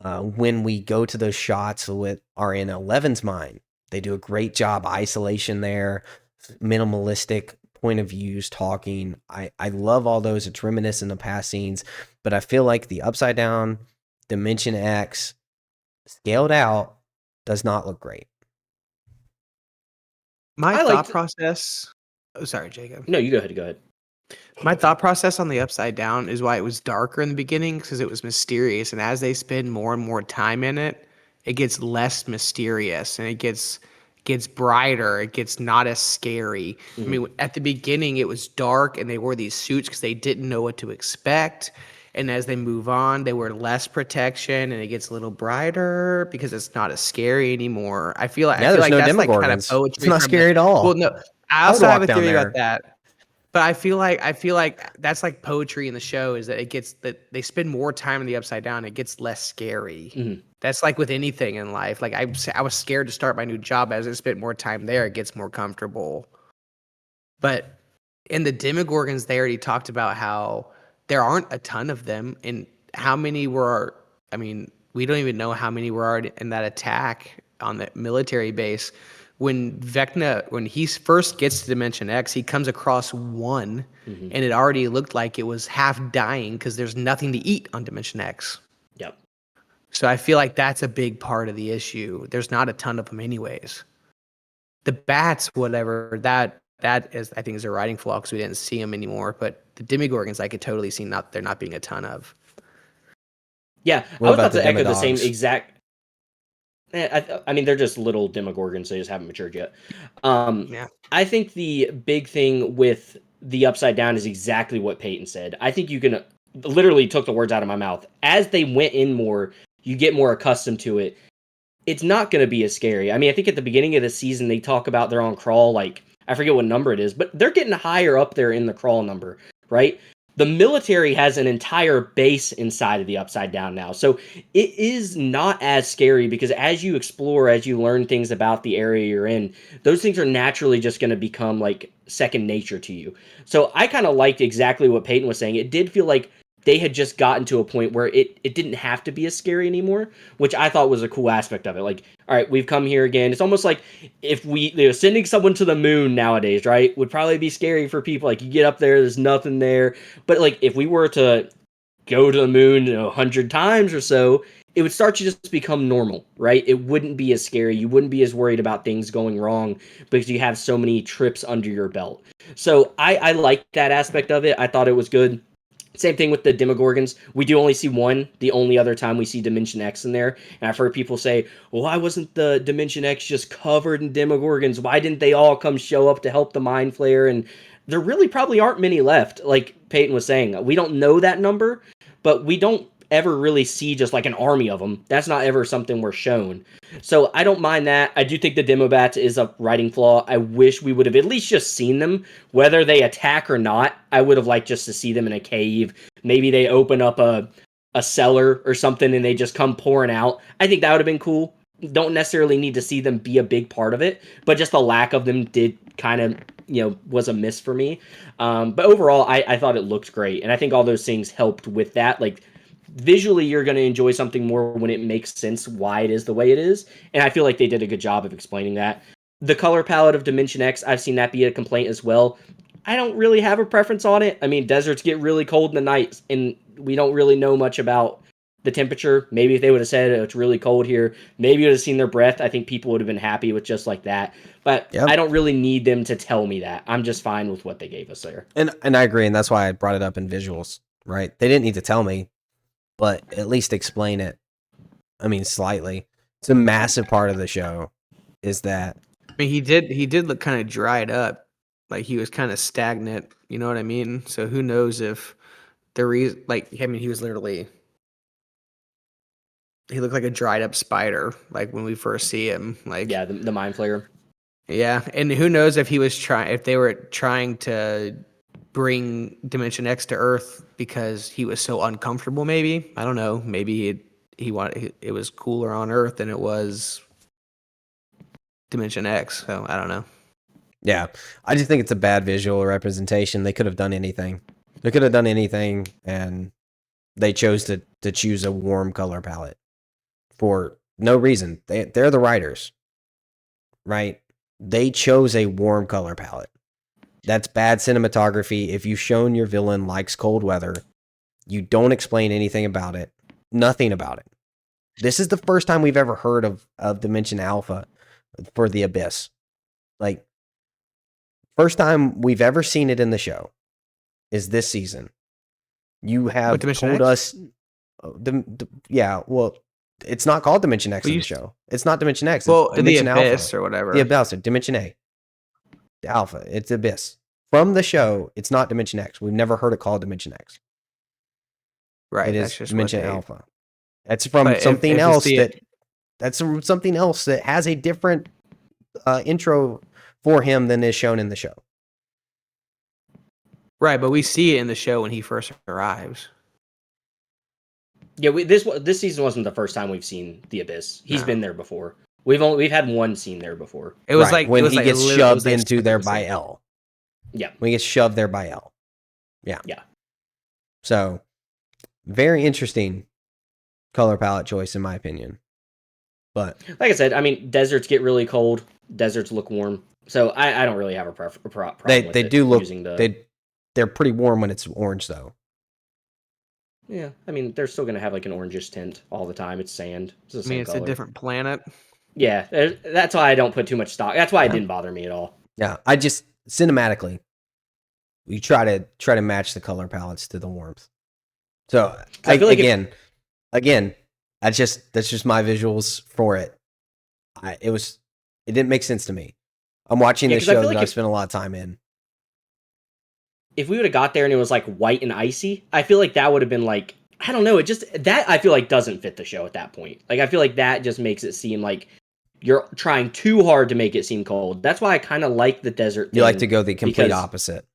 When we go to those shots are in Eleven's mind, they do a great job isolation there, minimalistic point of views talking. I love all those. It's reminiscent of past scenes, but I feel like the Upside Down Dimension X scaled out does not look great. My I thought liked- process. Oh, sorry, Jacob. No, you go ahead. Go ahead. My thought process on the Upside Down is why it was darker in the beginning, because it was mysterious, and as they spend more and more time in it, it gets less mysterious and it gets brighter. It gets not as scary. I mean, at the beginning, it was dark, and they wore these suits because they didn't know what to expect. And as they move on, they wear less protection, and it gets a little brighter because it's not as scary anymore. I feel like There's no that's like kind of Demogorgons. poetry. It's not from scary at all. Well, no, I I would also have walk a down theory there. about that. But I feel like that's like poetry in the show is that it gets that they spend more time in the upside down. It gets less scary. Mhm. That's like with anything in life. Like I was scared to start my new job. As I spent more time there, it gets more comfortable. But in the Demogorgons, they already talked about how there aren't a ton of them, and how many were. I mean, we don't even know how many were already in that attack on the military base. When Vecna, when he first gets to Dimension X, he comes across one, Mhm. and it already looked like it was half dying because there's nothing to eat on Dimension X. Yep. So I feel like that's a big part of the issue. There's not a ton of them, anyways. The bats, whatever, that is, I think, is a writing flaw because we didn't see them anymore. But the Demogorgons, I could totally see there not being a ton of. Yeah, I What was about about the to echo the same Demodogs? exact. I mean, they're just little Demogorgons. They just haven't matured yet. Yeah. I think the big thing with the Upside Down is exactly what Peyton said. I think you can literally took the words out of my mouth. As they went in more, you get more accustomed to it. It's not going to be as scary. I mean, I think at the beginning of the season, they talk about they're on crawl, like, I forget what number it is, but they're getting higher up there in the crawl number, right? The military has an entire base inside of the Upside Down now. So it is not as scary because as you explore, as you learn things about the area you're in, those things are naturally just going to become like second nature to you. So I kind of liked exactly what Peyton was saying. It did feel like they had just gotten to a point where it didn't have to be as scary anymore, which I thought was a cool aspect of it. Like, all right, we've come here again. It's almost like if sending someone to the moon nowadays, right, would probably be scary for people. Like, you get up there, there's nothing there. But like, if we were to go to the moon 100 times or so, it would start to just become normal, right? It wouldn't be as scary. You wouldn't be as worried about things going wrong because you have so many trips under your belt. So I liked that aspect of it. I thought it was good. Same thing with the Demogorgons. We do only see one. The only other time we see Dimension X in there. And I've heard people say, well, why wasn't the Dimension X just covered in Demogorgons? Why didn't they all come show up to help the Mind Flayer? And there really probably aren't many left, like Peyton was saying. We don't know that number, but we don't ever really see just like an army of them. That's not ever something we're shown. So I don't mind that. I do think the Demobats is a writing flaw. I wish we would have at least just seen them. Whether they attack or not, I would have liked just to see them in a cave. Maybe they open up a cellar or something and they just come pouring out. I think that would have been cool. Don't necessarily need to see them be a big part of it, but just the lack of them did kind of, was a miss for me. But overall, I thought it looked great. And I think all those things helped with that. Like, visually, you're going to enjoy something more when it makes sense why it is the way it is. And I feel like they did a good job of explaining that. The color palette of Dimension X, I've seen that be a complaint as well. I don't really have a preference on it. I mean, deserts get really cold in the night, and we don't really know much about the temperature. Maybe if they would have said it's really cold here, maybe you would have seen their breath. I think people would have been happy with just like that. But Yep. I don't really need them to tell me that. I'm just fine with what they gave us there. And I agree, and that's why I brought it up in visuals, right? They didn't need to tell me, but at least explain it. I mean, slightly. It's a massive part of the show is that I mean, he did look kind of dried up, like he was kind of stagnant. You know what I mean? So who knows if the reason, like, I mean, he was literally, he looked like a dried up spider, like when we first see him. Like, Yeah, the Mind Flayer. yeah, and who knows if if they were trying to bring Dimension X to Earth because he was so uncomfortable. Maybe, I don't know. Maybe he wanted it was cooler on Earth than it was Dimension X. So I don't know. yeah, I just think it's a bad visual representation. They could have done anything. They could have done anything, and they chose to choose a warm color palette for no reason. They're the writers, right? They chose a warm color palette. That's bad cinematography. If you've shown your villain likes cold weather, you don't explain anything about it. Nothing about it. This is the first time we've ever heard of Dimension Alpha for the Abyss. Like, first time we've ever seen it in the show is this season. You have Dimension told X? us, yeah. Well, it's not called Dimension X Well, in you the show. It's not Dimension X. Well, It's the Dimension Abyss Alpha. or whatever. The Abyss, Dimension A. The Alpha. It's Abyss. From the show, it's not Dimension X. We've never heard it called Dimension X. Right. It That's is just Dimension what they. Alpha. That's from But something if it's else the that's from something else that has a different intro for him than is shown in the show. Right, but we see it in the show when he first arrives. Yeah, this season wasn't the first time we've seen the Abyss. He's No. been there before. We've had one scene there before. It was Right, like when it was he like gets it was shoved like into there by seconds. L. Yeah. When he gets shoved there by L. Yeah. Yeah. So, very interesting color palette choice, in my opinion. But like I said, I mean, deserts get really cold. Deserts look warm. So I don't really have a problem they with they it do look using the. they're pretty warm when it's orange though. Yeah, I mean, they're still gonna have like an orangish tint all the time. It's sand. It's the I same mean, it's color. a different planet. Yeah, that's why I don't put too much stock. That's why it Yeah. didn't bother me at all. Yeah, I just cinematically, we try to match the color palettes to the warmth. So I feel like again, that's just my visuals for it. It didn't make sense to me. I'm watching Yeah, this 'cause I show feel that like I if- spent a lot of time in. If we would have got there and it was like white and icy, I feel like that would have been like, I don't know. It just that I feel like doesn't fit the show at that point. Like I feel like that just makes it seem like you're trying too hard to make it seem cold. That's why I kind of like the desert thing. You like to go the complete because- opposite.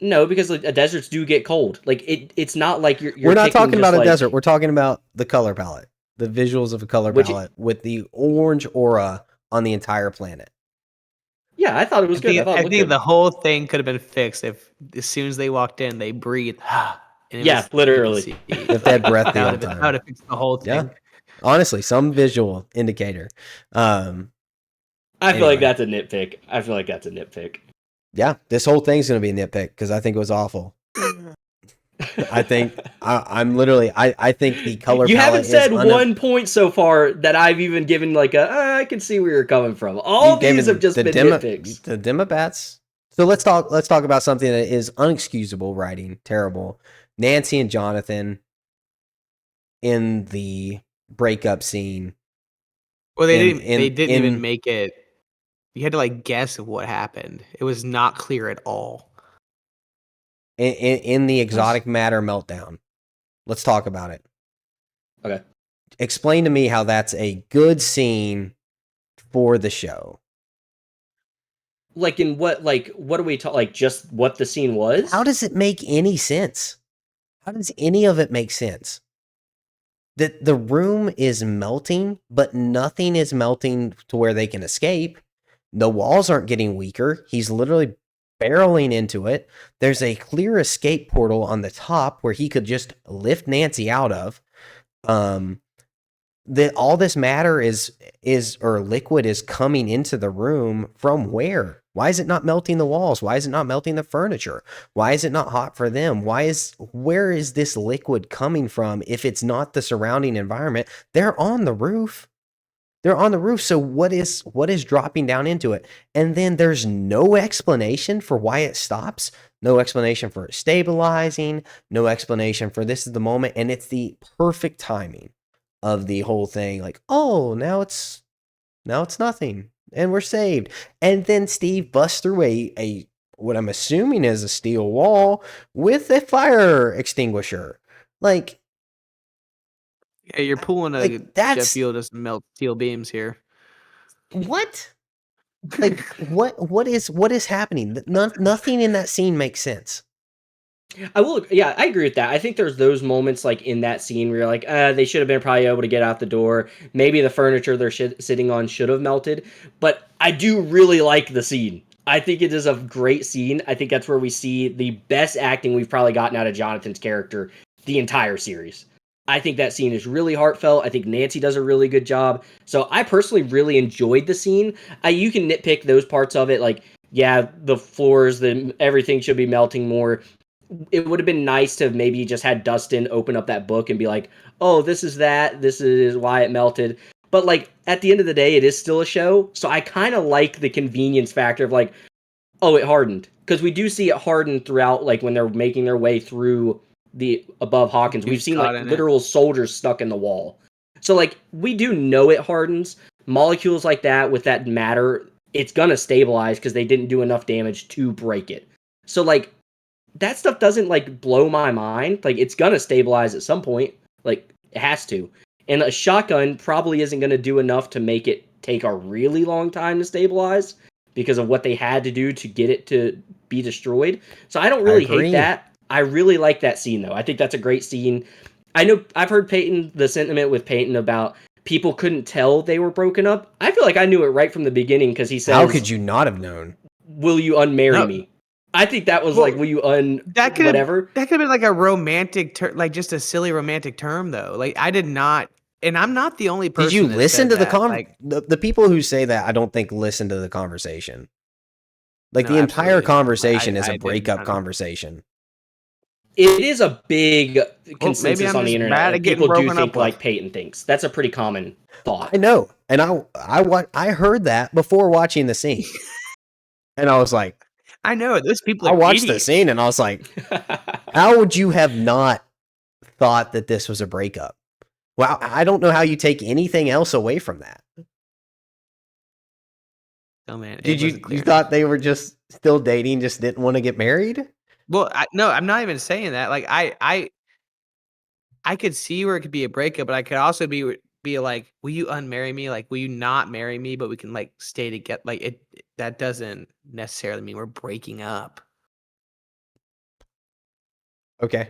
No, because like, deserts do get cold. Like it's not like you're We're not picking talking just, about a like- desert. We're talking about the color palette, the visuals of a color Which- palette with the orange aura on the entire planet. Yeah, I thought it was good. I thought it I looked think good. the whole thing could have been fixed if, as soon as they walked in, they breathed. And it Yeah, was- you could literally. see- If they had breath the that whole would have time. fixed the whole Yeah. thing. Honestly, some visual indicator. I feel Anyway. like that's a nitpick. Yeah, this whole thing's gonna be a nitpick because I think it was awful. I think I think the color You palette haven't said is one point so far that I've even given like I can see where you're coming from. All You gave these me have just the been nitpicks. The Demobats. So let's talk about something that is unexcusable writing, terrible. Nancy and Jonathan in the breakup scene. Well, they In- didn't in- even make it. You had to like guess what happened. It was not clear at all. In the exotic matter meltdown. Let's talk about it. Okay. Explain to me how that's a good scene for the show. Like in what are we talking? Like just what the scene was? How does it make any sense? How does any of it make sense? That the room is melting, but nothing is melting to where they can escape. The walls aren't getting weaker. He's literally barreling into it. There's a clear escape portal on the top where he could just lift Nancy out of. That all this matter is or liquid is coming into the room from where? Why is it not melting the walls? Why is it not melting the furniture? Why is it not hot for them? Where is this liquid coming from if it's not the surrounding environment? They're on the roof. They're on the roof. So what is dropping down into it? And then there's no explanation for why it stops. No explanation for it stabilizing. No explanation for this is the moment. And it's the perfect timing of the whole thing. Like, oh, now it's nothing. And we're saved. And then Steve busts through a what I'm assuming is a steel wall with a fire extinguisher. Like, Yeah, you're pulling a Like, jet that's- fuel to melt steel beams here. what? Like, what is happening? Nothing in that scene makes sense. Yeah, I agree with that. I think there's those moments like in that scene where you're like, they should have been probably able to get out the door. Maybe the furniture they're sitting on should have melted. But I do really like the scene. I think it is a great scene. I think that's where we see the best acting we've probably gotten out of Jonathan's character the entire series. I think that scene is really heartfelt. I think Nancy does a really good job. So I personally really enjoyed the scene. You can nitpick those parts of it, like, yeah, the floors, everything should be melting more. It would have been nice to have maybe just had Dustin open up that book and be like, oh, this is why it melted. But like at the end of the day, it is still a show. So I kind of like the convenience factor of like, oh, it hardened. Because we do see it harden throughout, like when they're making their way through the above Hawkins. We've seen caught like in it. literal soldiers stuck in the wall. So like we do know it hardens. Molecules like that with that matter, it's gonna stabilize because they didn't do enough damage to break it. So like that stuff doesn't like blow my mind. Like it's gonna stabilize at some point. Like it has to. And a shotgun probably isn't gonna do enough to make it take a really long time to stabilize because of what they had to do to get it to be destroyed. So I don't really hate agree. that. I really like that scene though. I think that's a great scene. I know I've heard the sentiment with Peyton about people couldn't tell they were broken up. I feel like I knew it right from the beginning because he How says, could you not have known? "Will you unmarry No. me?" I think that was Well, like, "Will you That could whatever?" that could have been like a romantic term, like just a silly romantic term though. Like I did not, and I'm not the only person. Did you that listen said to the that. Like, the people who say that? I don't think listen to the conversation. Like no, the entire absolutely not. Like, conversation is a I didn't. breakup conversation. It is a big Well, maybe consensus I'm on the just internet. bad Like, at getting people do broken think up with. like Peyton thinks. That's a pretty common thought. I know, and I heard that before watching the scene, and I was like, I know those people I are watched the idiots. scene, and I was like, how would you have not thought that this was a breakup? Well, I don't know how you take anything else away from that. Oh man, it Did you wasn't clear you enough. thought they were just still dating, just didn't want to get married? Well, no, I'm not even saying that. Like I could see where it could be a breakup, but I could also be like, will you unmarry me? Like, will you not marry me? But we can like stay together. Like that doesn't necessarily mean we're breaking up. Okay.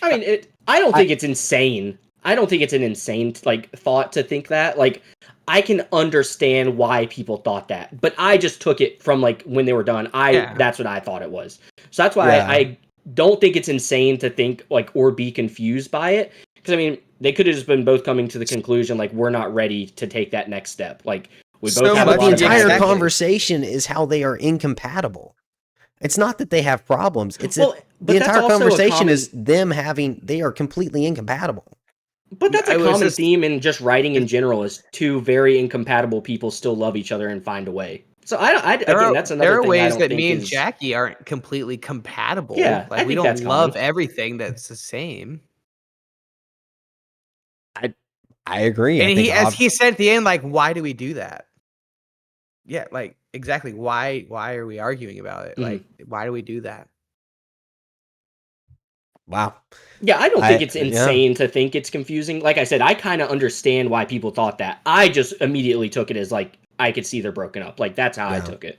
I mean, I don't think it's insane. I don't think it's an insane like thought to think that. Like, I can understand why people thought that, but I just took it from like when they were done. Yeah. That's what I thought it was. So that's why Yeah. I don't think it's insane to think like or be confused by it. Because I mean, they could have just been both coming to the conclusion like we're not ready to take that next step. Like we So both have a But much the lot of entire Exactly. conversation is how they are incompatible. It's not that they have problems. It's Well, that but the that's entire also a conversation common- is them they are completely incompatible. But that's a I was common just- theme in just writing in general is two very incompatible people still love each other and find a way. So that's another there are thing I ways don't that think me and is Jackie aren't completely compatible. Yeah, Like I we think don't that's love common. everything that's the same. I agree. And I think as he said at the end, like, why do we do that? Yeah, like exactly. Why are we arguing about it? Mhm. Like, why do we do that? wow. Yeah, I don't think it's yeah. insane to think it's confusing. Like I said, I kind of understand why people thought that. I just immediately took it as like I could see they're broken up. Like that's how I Yeah. took it.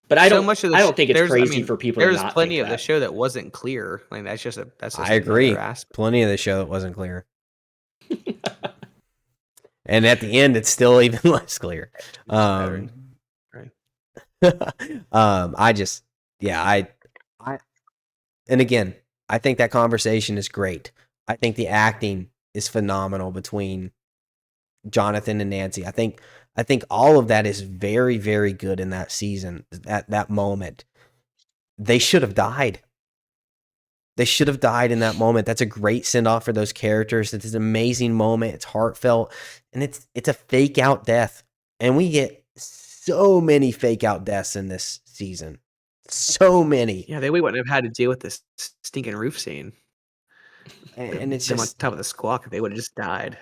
But I So don't. much of the I don't think it's there's, I crazy mean, for people to there's not plenty think of the that. show that wasn't clear. Like that's just I agree. another aspect. Plenty of the show that wasn't clear. And at the end, it's still even less clear. Right. I just, yeah, and again, I think that conversation is great. I think the acting is phenomenal between Jonathan and Nancy. I think all of that is very, very good in that season. At that moment, they should have died. They should have died in that moment. That's a great send off for those characters. It's an amazing moment. It's heartfelt, and it's a fake out death. And we get so many fake out deaths in this season. So many. Yeah, we wouldn't have had to deal with this stinking roof scene. And it's them just on top of the squawk if they would have just died.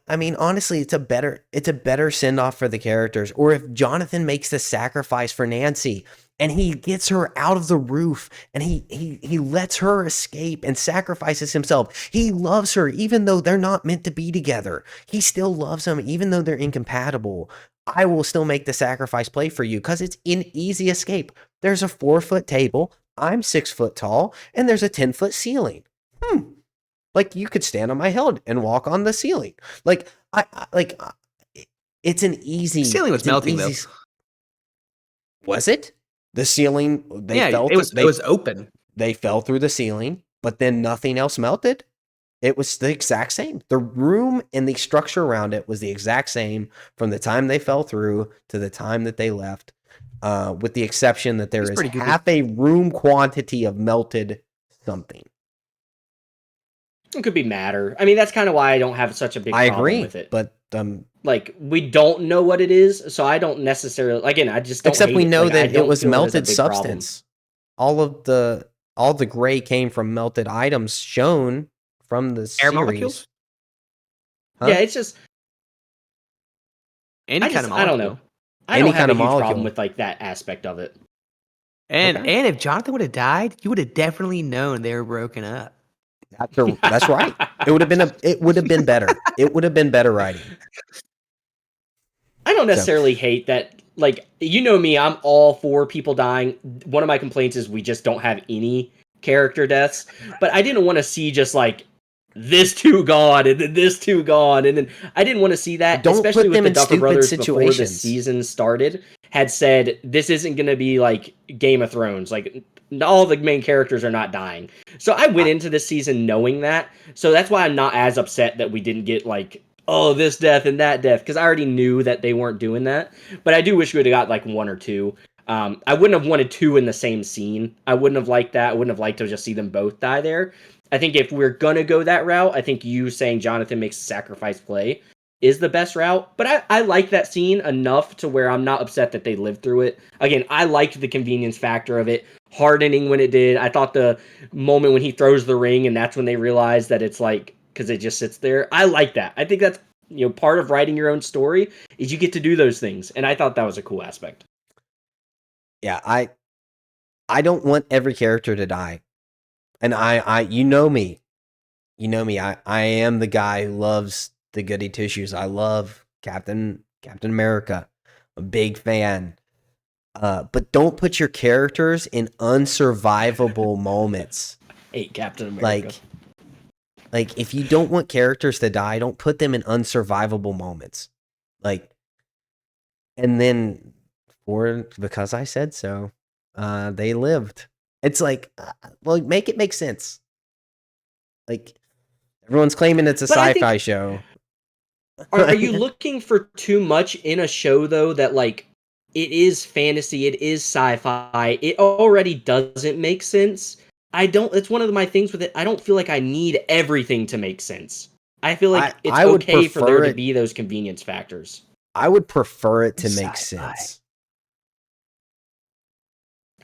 I mean, honestly, it's a better send off for the characters. Or if Jonathan makes the sacrifice for Nancy and he gets her out of the roof and he lets her escape and sacrifices himself. He loves her even though they're not meant to be together. He still loves him even though they're incompatible. I will still make the sacrifice play for you because it's an easy escape. There's a 4-foot table. I'm 6 foot tall and there's a 10-foot ceiling. Like you could stand on my head and walk on the ceiling. Like it's an easy. The ceiling was melting though. Was it? The ceiling? It was open. They fell through the ceiling, but then nothing else melted. It was the exact same. The room and the structure around it was the exact same from the time they fell through to the time that they left, with the exception that there is half a room quantity of melted something. It could be matter. I mean, that's kind of why I don't have such a big problem with it. But like we don't know what it is, so I don't necessarily. Again, I just don't. Except we know that it was melted substance. Problem. All the gray came from melted items shown from the air series. molecules. Huh? Yeah, it's just Any kind of molecule. I don't know. I don't have a huge problem with like that aspect of it. And if Jonathan would have died, you would have definitely known they were broken up. That's right. It would have been better. It would have been better writing. I don't necessarily hate that like, you know me, I'm all for people dying. One of my complaints is we just don't have any character deaths. But I didn't want to see just like this two gone and then this two gone, and then I didn't want to see that, Don't especially put with them the in Duffer stupid Brothers before the situations. season started had said this isn't going to be like Game of Thrones, like all the main characters are not dying. So I went into this season knowing that. So that's why I'm not as upset that we didn't get like, oh, this death and that death, because I already knew that they weren't doing that. But I do wish we would have got like one or two. I wouldn't have wanted two in the same scene. I wouldn't have liked that. I wouldn't have liked to just see them both die there. I think if we're gonna go that route, I think you saying Jonathan makes a sacrifice play is the best route. But I like that scene enough to where I'm not upset that they lived through it. Again, I liked the convenience factor of it hardening when it did. I thought the moment when he throws the ring and that's when they realize that it's like, because it just sits there. I like that. I think that's, you know, part of writing your own story is you get to do those things, and I thought that was a cool aspect. Yeah, I don't want every character to die. And I you know me. You know me. I am the guy who loves the goody tissues. I love Captain America. I'm a big fan. But don't put your characters in unsurvivable moments. Hate Captain America. Like if you don't want characters to die, don't put them in unsurvivable moments. Like, and then because I said so, they lived. It's like, well, make it make sense. Like everyone's claiming it's a But I think- sci-fi show. Are you looking for too much in a show though that like it is fantasy, it is sci-fi, it already doesn't make sense? It's one of my things with it. I don't feel like I need everything to make sense. I feel like it's I would okay for there prefer to it- be those convenience factors. I would prefer it to make Sci-fi. sense.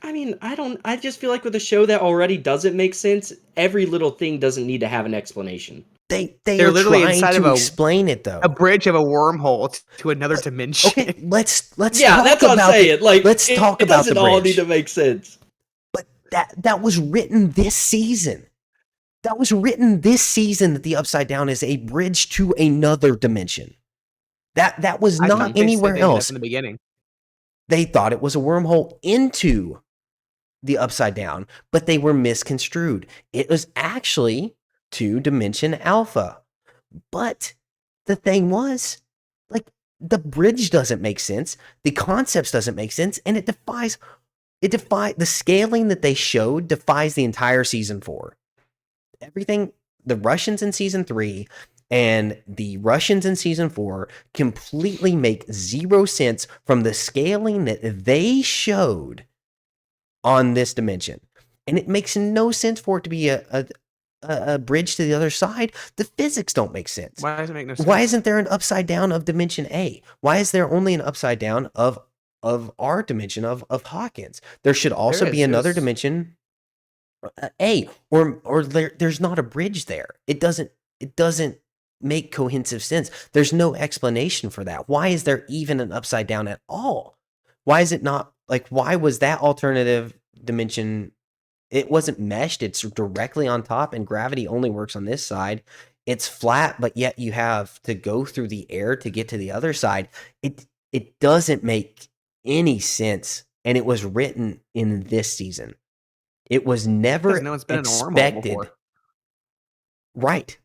I mean, I just feel like with a show that already doesn't make sense, every little thing doesn't need to have an explanation. They're They're literally trying inside of to a- explain it though. A bridge of a wormhole to another dimension. Okay, let's Yeah, talk that's what I'm about saying. Like, let's talk it about the doesn't all bridge. need to make sense. But that was written this season. That was written this season that the Upside Down is a bridge to another dimension. That was I not thought they anywhere said that else. in the beginning. They thought it was a wormhole into the Upside Down, but they were misconstrued. It was actually to Dimension Alpha. But the thing was, like, the bridge doesn't make sense. The concepts doesn't make sense, and it defies the scaling that they showed defies the entire season 4. Everything, the Russians in season 3 and the Russians in season 4 completely make zero sense from the scaling that they showed on this dimension. And it makes no sense for it to be a bridge to the other side. The physics don't make sense. Why does it make no sense? Why isn't there an upside down of dimension A? Why is there only an upside down of our dimension of Hawkins? There should also be another there's- dimension A, or there's not a bridge there. It doesn't make cohesive sense. There's no explanation for that. Why is there even an upside down at all? Why is it not, like, why was that alternative dimension? It wasn't meshed. It's directly on top, and gravity only works on this side. It's flat, but yet you have to go through the air to get to the other side. It doesn't make any sense, and it was written in this season. It was never Because no one's been in a wormhole expected. before. Right.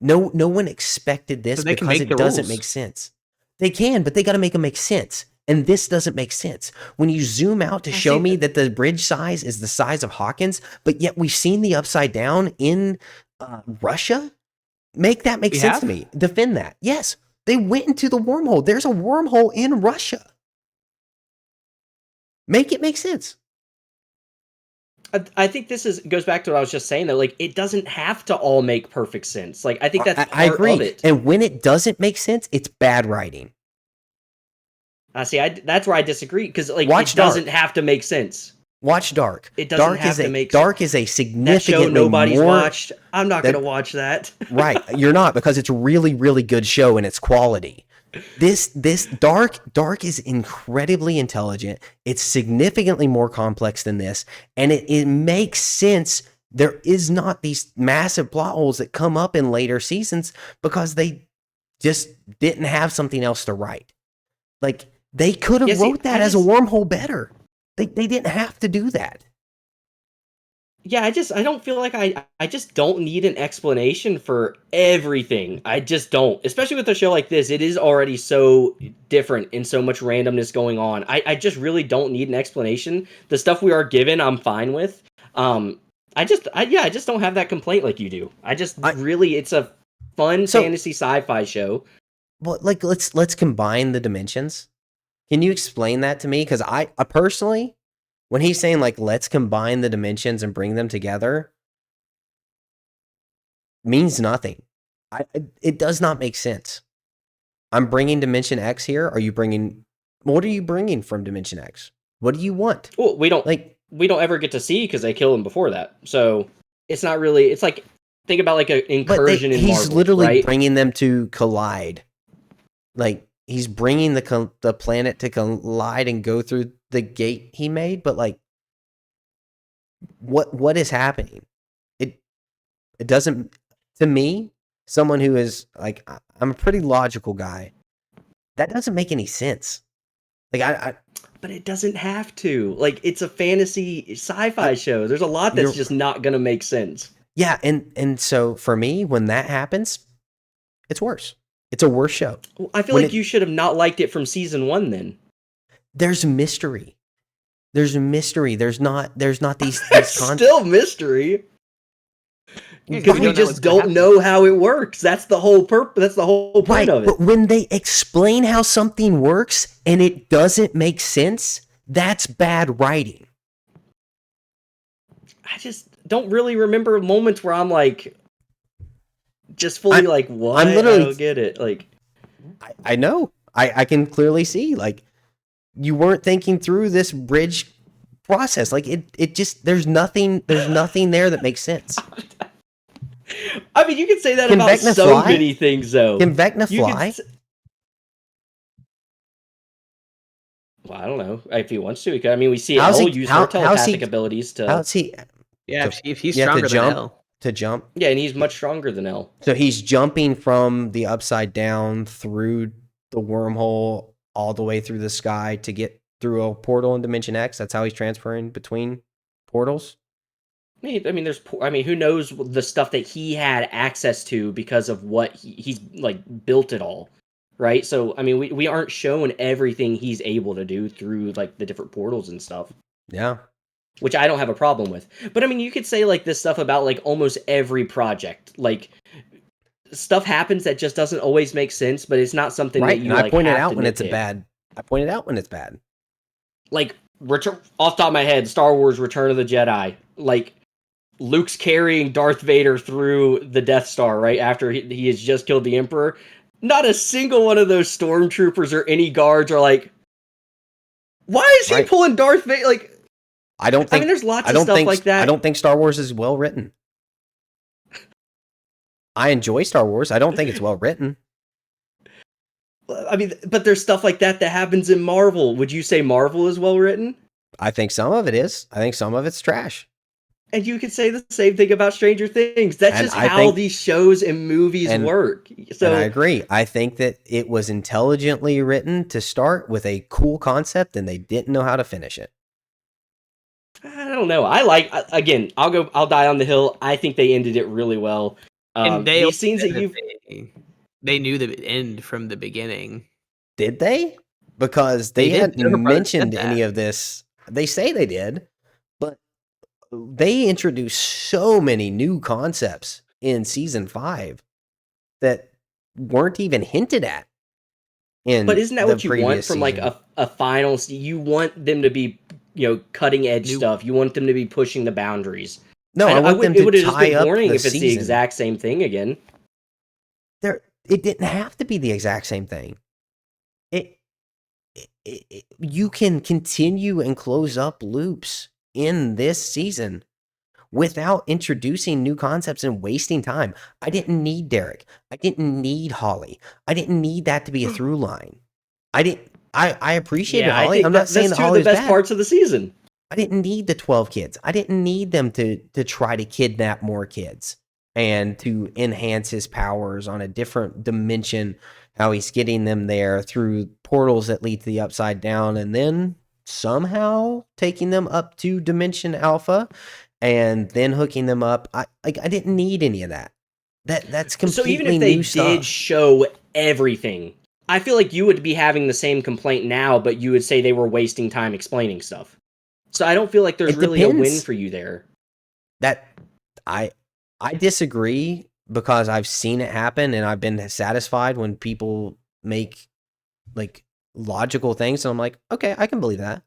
No one expected this So they can because make it the doesn't rules. make sense. They can, but they got to make them make sense. And this doesn't make sense. When you zoom out to I show see me that the bridge size is the size of Hawkins, but yet we've seen the upside down in Russia, make that make We sense have? to me. Defend that. Yes, they went into the wormhole. There's a wormhole in Russia. Make it make sense. I think this goes back to what I was just saying, though. Like, it doesn't have to all make perfect sense. Like, I think that's part I agree. of it. And when it doesn't make sense, it's bad writing. See, that's where I disagree, because like Watch it doesn't Dark. have to make sense. Watch Dark. It doesn't Dark have is to a make Dark is a That significantly show nobody's more watched. I'm not that- going to watch that. right. You're not, because it's a really, really good show and it's quality. This Dark is incredibly intelligent. It's significantly more complex than this, and it makes sense. There is not these massive plot holes that come up in later seasons because they just didn't have something else to write. Like, They could have Yeah, see, wrote that I as a just wormhole better. They didn't have to do that. yeah, I don't feel like I just don't need an explanation for everything. I just don't. Especially with a show like this, it is already so different and so much randomness going on. I just really don't need an explanation. The stuff we are given, I'm fine with. I just don't have that complaint like you do. I just I really it's a fun so fantasy sci-fi show. well, like let's combine the dimensions. Can you explain that to me? Because I personally, when he's saying like let's combine the dimensions and bring them together, means nothing. It does not make sense. I'm bringing Dimension X here. Are you bringing? What are you bringing from Dimension X? What do you want? Well, Like, we don't ever get to see because they kill him before that. So it's not really. It's like think about like an but incursion in he's Marvel, literally right? bringing them to collide. Like he's bringing the planet to collide and go through the gate he made. But like, what is happening? It it doesn't. To me, someone who is like, I'm a pretty logical guy. That doesn't make any sense. Like But it doesn't have to. Like it's a fantasy I sci-fi show. There's a lot that's you're just not gonna make sense. yeah, and so for me, when that happens, it's worse. It's a worse show. Well, I feel When like it you should have not liked it from season one then. there's mystery. There's mystery. There's not these It's con still mystery. Yeah, 'cause Because we we don't know just what's gonna don't happen. know how it works. That's the whole purpose. That's the whole point right, of it. but when they explain how something works and it doesn't make sense, that's bad writing. I just don't really remember moments where I'm like, just fully I'm like, what? I'm I literally don't get it. Like, I know. I can clearly see like you weren't thinking through this bridge process. Like it just there's nothing there that makes sense. I mean, you can say that Can about Vecna so fly? many things, though. Can Vecna You could. fly? Well, I don't know if he wants to. He could. I mean, we see How's Elle he use how her how's telepathic he abilities to. how's he Yeah, to, if he's you have to stronger than jump Elle. to jump? Yeah, and he's much stronger than Elle. So he's jumping from the upside down through the wormhole all the way through the sky to get through a portal in Dimension X. That's how he's transferring between portals. I mean, I mean, who knows the stuff that he had access to because of what he's like built it all, right? So, I mean, we aren't shown everything he's able to do through like the different portals and stuff, Yeah. which I don't have a problem with. But I mean, you could say like this stuff about like almost every project, like stuff happens that just doesn't always make sense, but it's not something that Right. you And I like pointed have out to when it's a nitpick. bad. I pointed out when it's bad. Like off the top of my head, Star Wars: Return of the Jedi, like. Luke's carrying Darth Vader through the Death Star right after he has just killed the Emperor. Not a single one of those stormtroopers or any guards are like, why is he Right. pulling Darth Vader? Like, I don't I think mean, there's lots I of don't stuff think like that. I don't think Star Wars is well written. I enjoy Star Wars. I don't think it's well written. I mean, but there's stuff like that that happens in Marvel. Would you say Marvel is well written? I think some of it is. I think some of it's trash. And you could say the same thing about Stranger Things. That's And just I how think these shows and movies and work. and I So agree. I think that it was intelligently written to start with a cool concept and they didn't know how to finish it. I don't know. Again. I'll die on the hill. I think they ended it really well. And they These scenes that said you've they knew the end from the beginning. Did they? Because They they did. hadn't Jennifer Brothers said mentioned that. any of this. They say they did, but they introduced so many new concepts in season 5 that weren't even hinted at in But isn't that the what you want previous from like season. a final? You want them to be, cutting edge New- stuff. You want them to be pushing the boundaries. No, I want them It would to have just tie been up boring the if it's the season. exact same thing again. It didn't have to be the exact same thing. You can continue and close up loops in this season without introducing new concepts and wasting time. I didn't need Derek. I didn't need Holly. I didn't need that to be a through line. I appreciated Yeah, I Holly. think I'm not saying that's that two of the Holly's best bad. parts of the season. I didn't need the 12 kids. I didn't need them to try to kidnap more kids and to enhance his powers on a different dimension how he's getting them there through portals that lead to the Upside Down, and then somehow taking them up to Dimension Alpha, and then hooking them up. I didn't need any of that. That's So even completely if they new did stuff. show everything, I feel like you would be having the same complaint now, but you would say they were wasting time explaining stuff. So I don't feel like there's It really a win depends. for you there. That I I disagree because I've seen it happen and I've been satisfied when people make like logical things. And I'm like, okay, I can believe that.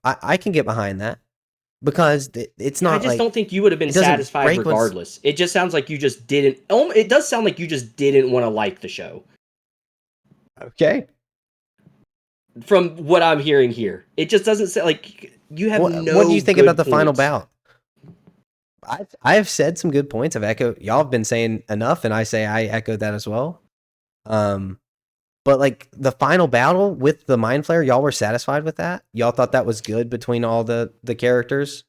I can get behind that because it's I not just like don't think you would have been it doesn't satisfied break what's regardless. It just sounds like you just didn't. It does sound like you just didn't want to like the show. okay. From what I'm hearing here, it just doesn't sound like you have What do no you think about good the final points. bout? I have said some good points. I've echoed y'all have been saying enough, and I say I echoed that as well. Um, but like the final battle with the Mind Flayer, y'all were satisfied with that? Y'all thought that was good between all the characters?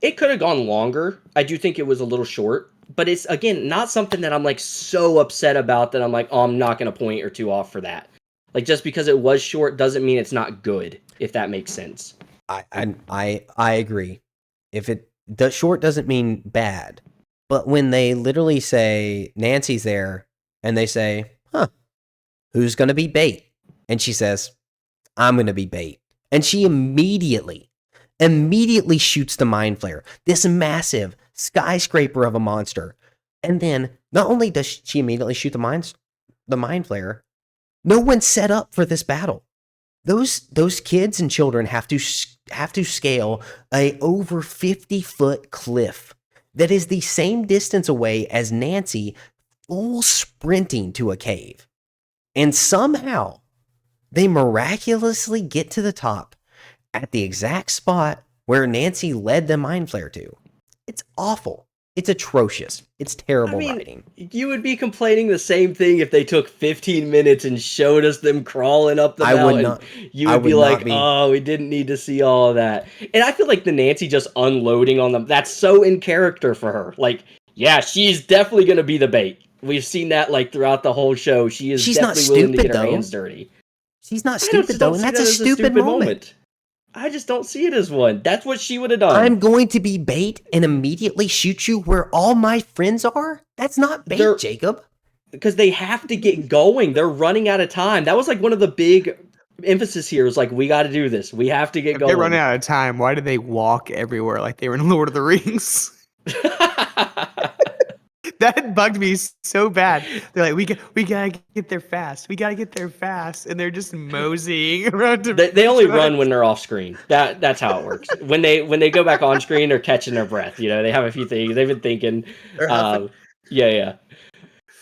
It could have gone longer. I do think it was a little short, but it's again not something that I'm like so upset about that I'm like, oh, I'm not going to point or two off for that. Like just because it was short doesn't mean it's not good, if that makes sense. I agree. If it the short doesn't mean bad, but when they literally say Nancy's there and they say, "Huh, who's gonna be bait?" and she says, "I'm gonna be bait," and she immediately shoots the Mind Flayer, this massive skyscraper of a monster, and then not only does she immediately shoot the Mind Flayer, no one's set up for this battle. Those kids and children have to scale a over 50-foot cliff that is the same distance away as Nancy full sprinting to a cave. And somehow they miraculously get to the top at the exact spot where Nancy led the Mind Flayer to. It's awful. It's atrocious. It's I terrible mean, writing. you would be complaining the same thing if they took 15 minutes and showed us them crawling up the I would mountain. not You I would be would not like, be oh, we didn't need to see all of that. And I feel like the Nancy just unloading on them, that's so in character for her. Like, yeah, she's definitely going to be the bait. We've seen that like throughout the whole show. She is She's not definitely willing to stupid get her though. hands dirty. She's not Just stupid though, don't and see that's that a as a stupid stupid moment. moment. I just don't see it as one. That's what she would have done. I'm going to be bait and immediately shoot you where all my friends are? That's not bait, They're Jacob. because they have to get going. They're running out of time. That was like one of the big emphasis here was like, we got to do this. We have to get If they're running going. out of time, why did they walk everywhere like they were in Lord of the Rings? That bugged me so bad. They're like, we gotta get there fast. We gotta get there fast, and they're just moseying around. They only run when they're off screen. That's how it works. When they go back on screen, they're catching their breath. You know, they have a few things they've been thinking. They're huffing. Yeah.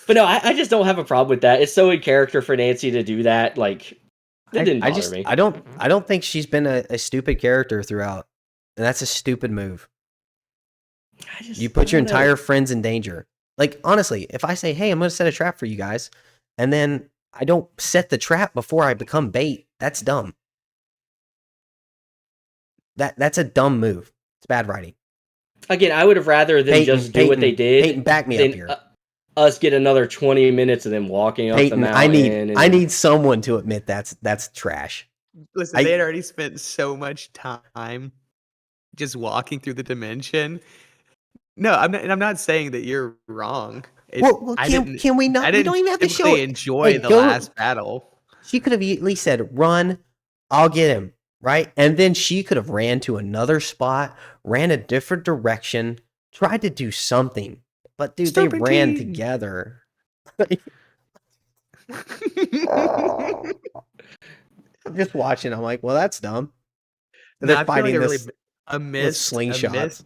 But no, I just don't have a problem with that. It's so in character for Nancy to do that. Like, that didn't bother me. I don't think she's been a stupid character throughout. And that's a stupid move. You put your entire friends in danger. Like, honestly, if I say, hey, I'm going to set a trap for you guys, and then I don't set the trap before I become bait, that's dumb. That's a dumb move. It's bad writing. Again, I would have rather them just do what they did. Peyton, back me than up here. Us get another 20 minutes of them walking up the Peyton, mountain. I need someone to admit that's trash. Listen, they had already spent so much time just walking through the dimension. No, I'm not saying that you're wrong. Can we not? We don't even have to show it. Enjoy the last battle. She could have at least said, "Run, I'll get him." Right, and then she could have ran to another spot, ran a different direction, tried to do something. But dude, they ran together. I'm just watching. I'm like, well, that's dumb. They're fighting this with slingshots.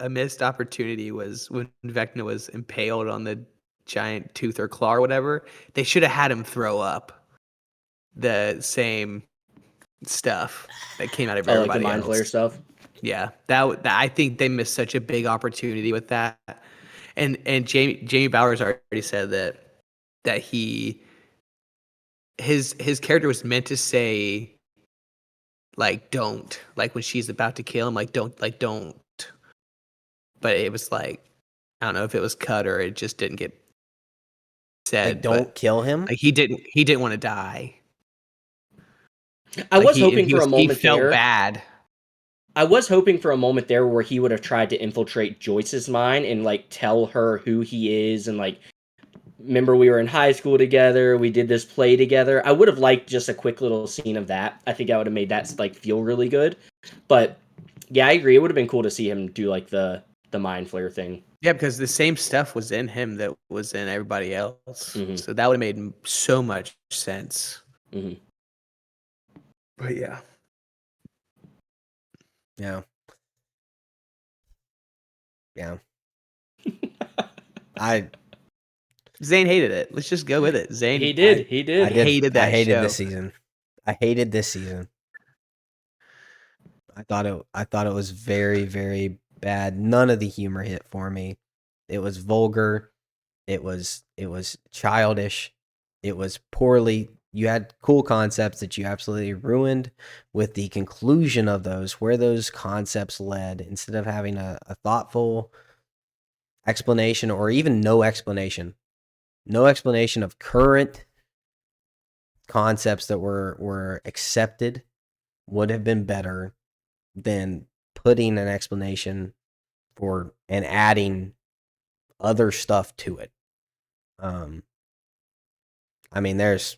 A missed opportunity was when Vecna was impaled on the giant tooth or claw or whatever. They should have had him throw up the same stuff that came out of everybody like the Mind Flayer stuff. Yeah, that I think they missed such a big opportunity with that. And Jamie Bowers already said that his character was meant to say like don't, like when she's about to kill him, like don't. But it was like, I don't know if it was cut or it just didn't get said, Like, don't but kill him. like he didn't want to die. I Like was hoping for a he moment felt there. bad. I was hoping for a moment there where he would have tried to infiltrate Joyce's mind and like tell her who he is and like, remember we were in high school together, we did this play together. I would have liked just a quick little scene of that. I think I would have made that like feel really good. But yeah, I agree. It would have been cool to see him do like the mind flare thing. Yeah, because the same stuff was in him that was in everybody else. Mm-hmm. So that would have made so much sense. Mm-hmm. But yeah. Yeah. Yeah. I Zane hated it. Let's just go with it. Zane He did. I hated that I hated show. this season. I hated this season. I thought it was very, very bad. None of the humor hit for me. It was vulgar. It was childish. It was poorly. You had cool concepts that you absolutely ruined with the conclusion of those, where those concepts led, instead of having a thoughtful explanation, or even no explanation. No explanation of current concepts that were accepted would have been better than putting an explanation for and adding other stuff to it. I mean, there's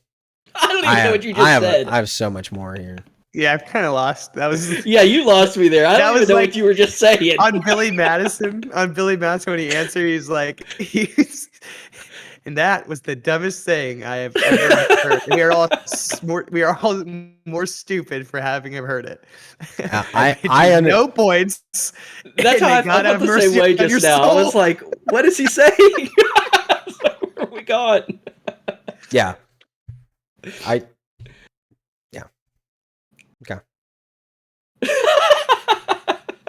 I don't even know what you just said. I have so much more here. Yeah, I've kind of lost. That was Yeah, you lost me there. I That don't even was know like- what you were just saying. on Billy Madison. On Billy Madison, when he answered, and that was the dumbest thing I have ever heard. We are all more stupid for having heard it. I no points. That's how I felt the same way just now. I was like, what is he saying? I was like, where are we going? Yeah. Okay.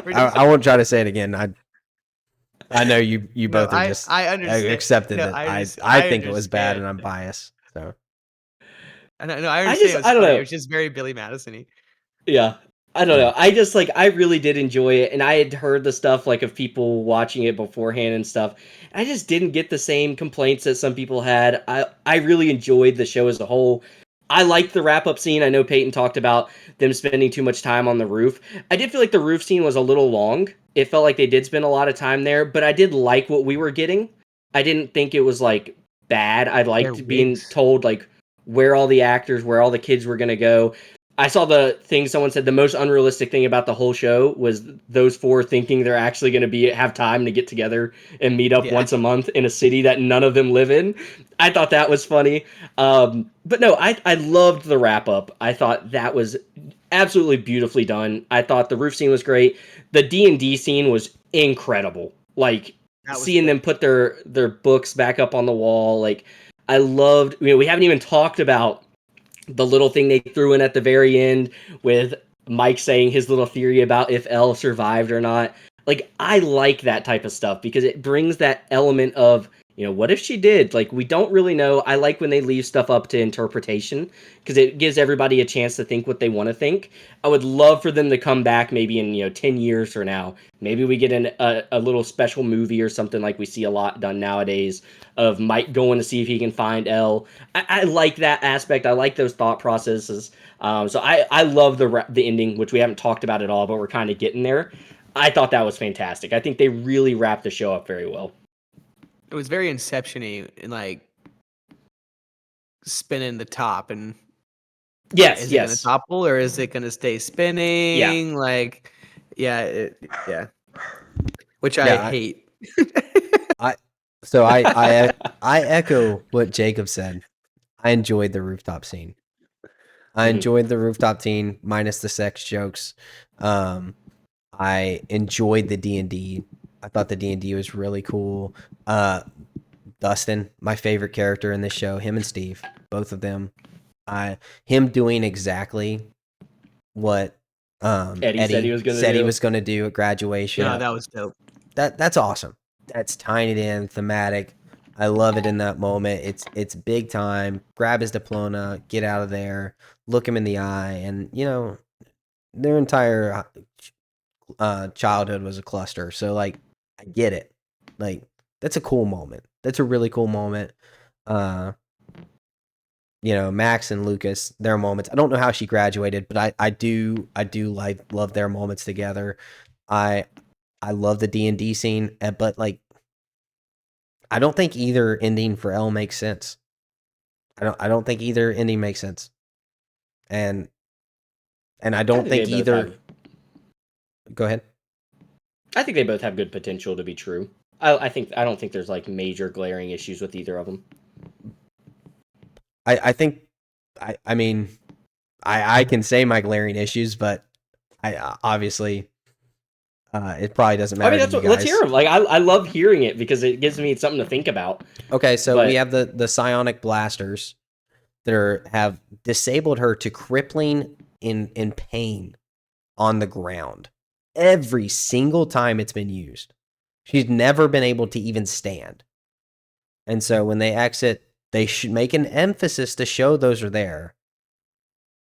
I won't try to say it again. I know you both are just I understand. accepted No, that I think it was bad and I'm understand. biased. So I understand. I don't know. It was just very Billy Madison-y. Yeah. I don't know. I just I really did enjoy it, and I had heard the stuff like of people watching it beforehand and stuff. I just didn't get the same complaints that some people had. I really enjoyed the show as a whole. I liked the wrap up scene. I know Peyton talked about them spending too much time on the roof. I did feel like the roof scene was a little long. It felt like they did spend a lot of time there, but I did like what we were getting. I didn't think it was like bad. I liked being told like where all the actors, where all the kids were going to go. I saw the thing someone said the most unrealistic thing about the whole show was those four thinking they're actually going to have time to get together and meet up once a month in a city that none of them live in. I thought that was funny. But no, I loved the wrap up. I thought that was absolutely beautifully done. I thought the roof scene was great. The D&D scene was incredible. Like seeing them put their books back up on the wall. Like I loved, we haven't even talked about the little thing they threw in at the very end with Mike saying his little theory about if Elle survived or not. Like, I like that type of stuff because it brings that element of, what if she did? Like, we don't really know. I like when they leave stuff up to interpretation because it gives everybody a chance to think what they want to think. I would love for them to come back maybe in, 10 years from now. Maybe we get a little special movie or something like we see a lot done nowadays of Mike going to see if he can find Elle. I like that aspect. I like those thought processes. So I love the ending, which we haven't talked about at all, but we're kind of getting there. I thought that was fantastic. I think they really wrapped the show up very well. It was very Inception-y and like spinning the top and is it going to topple or is it going to stay spinning? Yeah. Like, which I hate. I echo what Jacob said. I enjoyed the rooftop scene. I enjoyed the rooftop scene minus the sex jokes. I enjoyed the D&D. I thought the D&D was really cool. Dustin, my favorite character in this show, him and Steve, both of them. Him doing exactly what Eddie said he was going to do at graduation. Yeah, that was dope. That's awesome. That's tying it in, thematic. I love it in that moment. It's big time. Grab his diploma, get out of there, look him in the eye, and their entire childhood was a cluster. So like, I get it. Like that's a cool moment. That's a really cool moment. uh, Max and Lucas, their moments. I don't know how she graduated, but I do love their moments together. I love the D&D scene, but like I don't think either ending for Elle makes sense. I don't think either ending makes sense. And I I don't think they think both either. have. Go ahead. I think they both have good potential to be true. I don't think there's like major glaring issues with either of them. I think I mean I can say my glaring issues, but I obviously it probably doesn't I mean, matter to that's you what. Let's hear guys. them. Like, I love hearing it because it gives me something to think about. Okay, so we But have the psionic blasters that have disabled her to crippling in pain on the ground every single time it's been used. She's never been able to even stand. And so when they exit, they should make an emphasis to show those are there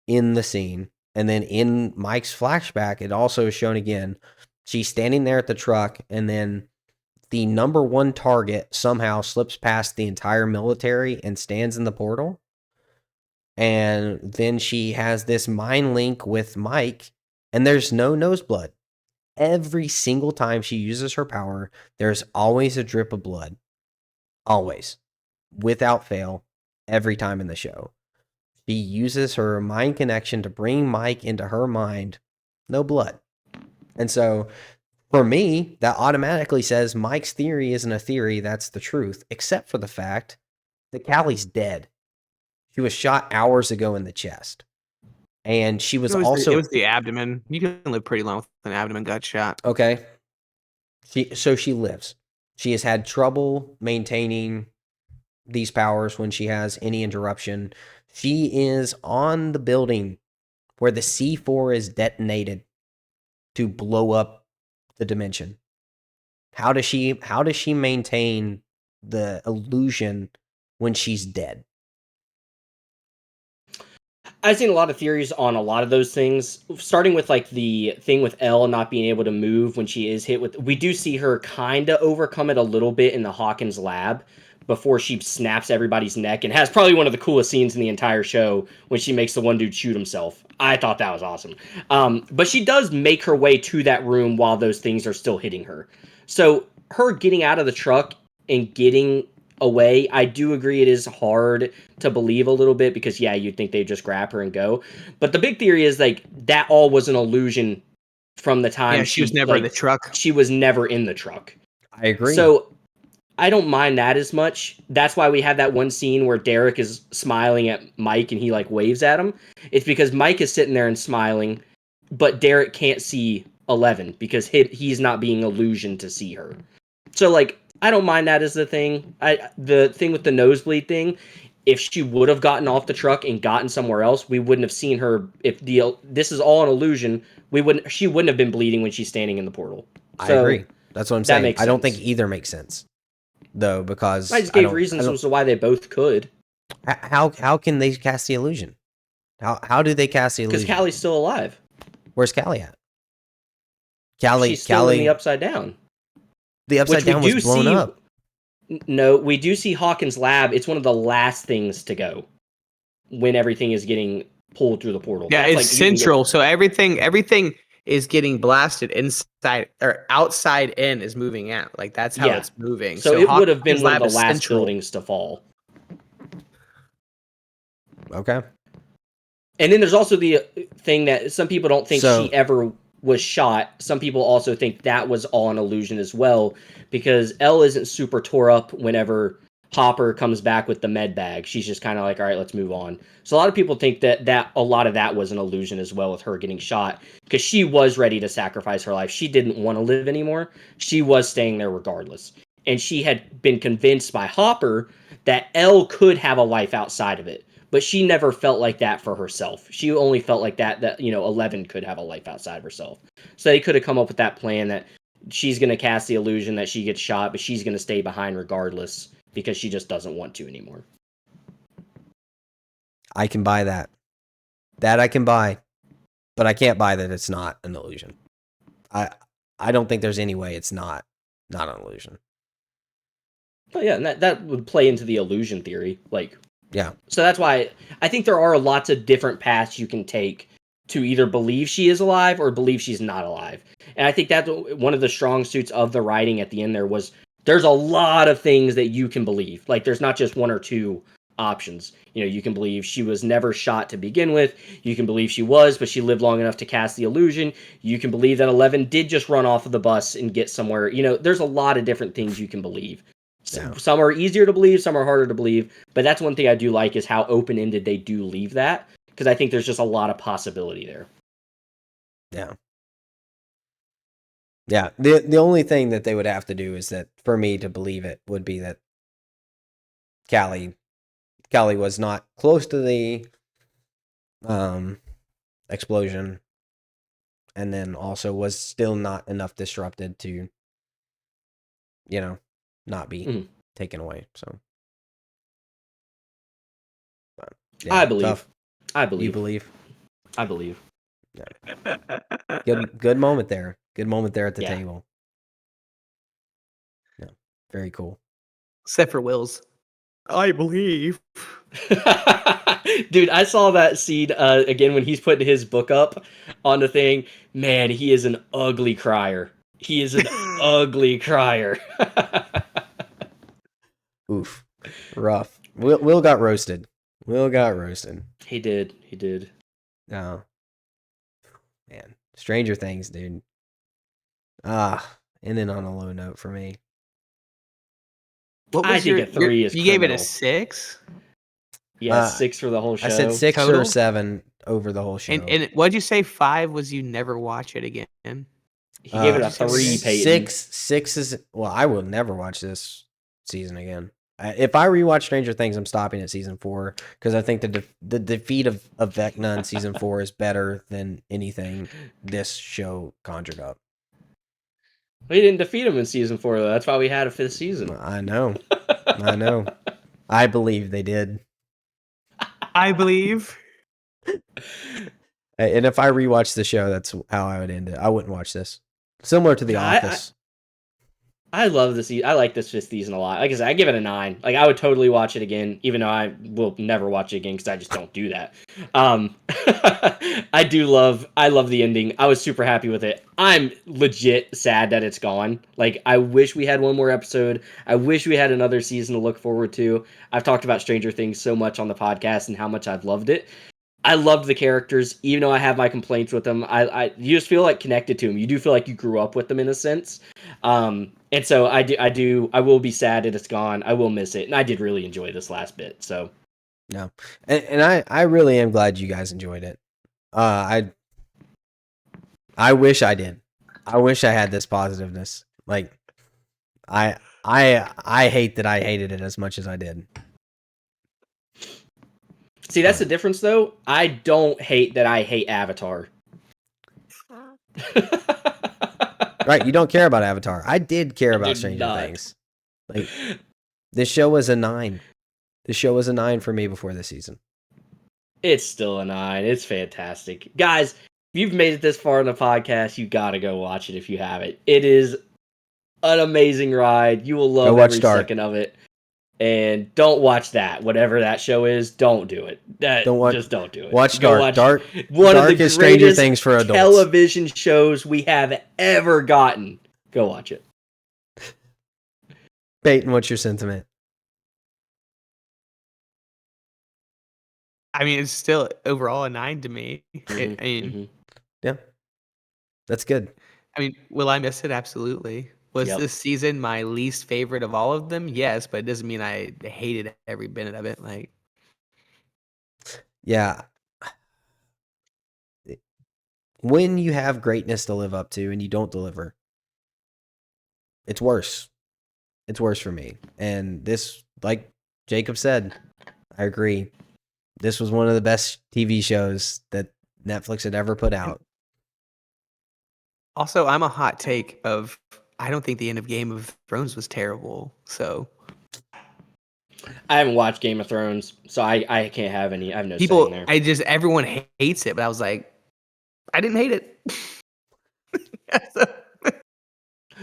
in the scene. And then in Mike's flashback, it also is shown again. She's standing there at the truck, and then the number one target somehow slips past the entire military and stands in the portal. And then she has this mind link with Mike, and there's no noseblood. Every single time she uses her power, there's always a drip of blood. Always. Without fail, every time in the show. She uses her mind connection to bring Mike into her mind. No blood. And so, for me, that automatically says Mike's theory isn't a theory, that's the truth, except for the fact that Callie's dead. She was shot hours ago in the chest. And she was It also was the abdomen. You can live pretty long with an abdomen gut shot. okay. She lives. She has had trouble maintaining these powers when she has any interruption. She is on the building where the C4 is detonated to blow up the dimension. How does she maintain the illusion when she's dead? I've seen a lot of theories on a lot of those things, starting with like the thing with Elle not being able to move when she is hit with. We do see her kind of overcome it a little bit in the Hawkins lab before she snaps everybody's neck and has probably one of the coolest scenes in the entire show when she makes the one dude shoot himself. I thought that was awesome. But she does make her way to that room while those things are still hitting her. So her getting out of the truck and getting away, I do agree it is hard to believe a little bit because yeah, you'd think they'd just grab her and go. But the big theory is like that all was an illusion from the time Yeah, she was never in the truck. she was never in the truck. I agree. So I don't mind that as much. That's why we have that one scene where Derek is smiling at Mike and he like waves at him. It's because Mike is sitting there and smiling, but Derek can't see 11 because he's not being illusioned to see her. So like I don't mind that as the thing. The thing with the nosebleed thing, if she would have gotten off the truck and gotten somewhere else, we wouldn't have seen her. If this is all an illusion, she wouldn't have been bleeding when she's standing in the portal. I So agree. That's what I'm that saying. makes I don't think sense. either makes sense though, because I just I gave don't. reasons as to why they both could. How can they cast the illusion? How do they cast the Because illusion? Callie's still alive. Where's Callie at? She's still in the Upside Down. The Upside Down was blown up. No, we do see Hawkins' lab. It's one of the last things to go when everything is getting pulled through the portal. Yeah, That's it's like you can central. So everything is getting blasted inside or outside in is moving out. Like that's how Yeah. it's moving. So it would have been Hawkins' one of lab the is last central. buildings to fall. Okay. And then there's also the thing that some people don't think So- she ever was shot. Some people also think that was all an illusion as well, because Elle isn't super tore up whenever Hopper comes back with the med bag. She's just kind of like, all right, let's move on. So a lot of people think that a lot of that was an illusion as well with her getting shot, because she was ready to sacrifice her life. She didn't want to live anymore. She was staying there regardless. And she had been convinced by Hopper that Elle could have a life outside of it. But she never felt like that for herself. She only felt like that 11 could have a life outside of herself. So they could have come up with that plan that she's going to cast the illusion that she gets shot, but she's going to stay behind regardless because she just doesn't want to anymore. I can buy that. That I can buy. But I can't buy that it's not an illusion. I don't think there's any way it's not an illusion. But yeah, and that would play into the illusion theory. Like, Yeah. so that's why I think there are lots of different paths you can take to either believe she is alive or believe she's not alive. And I think that's one of the strong suits of the writing at the end there was there's a lot of things that you can believe. Like, there's not just one or two options. You know, you can believe she was never shot to begin with. You can believe she was, but she lived long enough to cast the illusion. You can believe that 11 did just run off of the bus and get somewhere. You know, there's a lot of different things you can believe. Yeah. Some are easier to believe, some are harder to believe. But that's one thing I do like is how open-ended they do leave that. Because I think there's just a lot of possibility there. Yeah. Yeah. The only thing that they would have to do is that for me to believe it would be that Callie was not close to the explosion, and then also was still not enough disrupted to, you know, not be taken away. So, but, yeah, I believe. tough. I believe. You believe? I believe. Yeah. Good moment there. Good moment there at the table. Yeah, very cool. Except for Will's. I believe. Dude, I saw that scene again when he's putting his book up on the thing. Man, he is an ugly crier. He is an ugly crier. Oof. Rough. Will got roasted. Will got roasted. He did. He did. Oh. Man. Stranger Things, dude. Ending on a low note for me. What was I think a 3 is you gave it a criminal. 6? Yeah, 6 for the whole show. I said 6 Total? or 7 over the whole show. And what'd you say 5 was you never watch it again? He gave it a 3, Peyton. 6 is... Well, I will never watch this season again. If I rewatch Stranger Things, I'm stopping at season 4 because I think the defeat of Vecna in season 4 is better than anything this show conjured up. We didn't defeat him in season 4, though. That's why we had a 5th season. I know. I know. I believe they did. I believe. And if I rewatch the show, that's how I would end it. I wouldn't watch this. Similar to The Office. I love this. I like this 5th season a lot. Like I said, I give it a 9. Like, I would totally watch it again, even though I will never watch it again because I just don't do that. I love the ending. I was super happy with it. I'm legit sad that it's gone. Like, I wish we had one more episode. I wish we had another season to look forward to. I've talked about Stranger Things so much on the podcast and how much I've loved it. I loved the characters, even though I have my complaints with them. You just feel like connected to them. You do feel like you grew up with them in a sense. And so I will be sad that it's gone. I will miss it. And I did really enjoy this last bit. So No. And I really am glad you guys enjoyed it. I wish I did. I wish I had this positiveness. Like I hate that I hated it as much as I did. See, that's the difference, though. I don't hate that I hate Avatar. Right, you don't care about Avatar. I did care about Stranger Things. Like, this show was a 9. The show was a 9 for me before this season. It's still a 9. It's fantastic. Guys, if you've made it this far in the podcast, you gotta go watch it if you haven't. It is an amazing ride. You will love every second of it. And don't watch that. Whatever that show is, don't do it. Just don't do it. Watch Dark. Dark of the Stranger Things for adults. Television shows we have ever gotten. Go watch it. Peyton, what's your sentiment? I mean, it's still overall a 9 to me. Yeah, that's good. I mean, will I miss it? Absolutely. Was this season my least favorite of all of them? Yes, but it doesn't mean I hated every minute of it. Like, yeah, when you have greatness to live up to and you don't deliver, it's worse. It's worse for me. And this, like Jacob said, I agree. This was one of the best TV shows that Netflix had ever put out. Also, I'm a hot take of I don't think the end of Game of Thrones was terrible. So I haven't watched Game of Thrones, so I can't have any. I have no people. say in there. Everyone hates it, but I was like, I didn't hate it.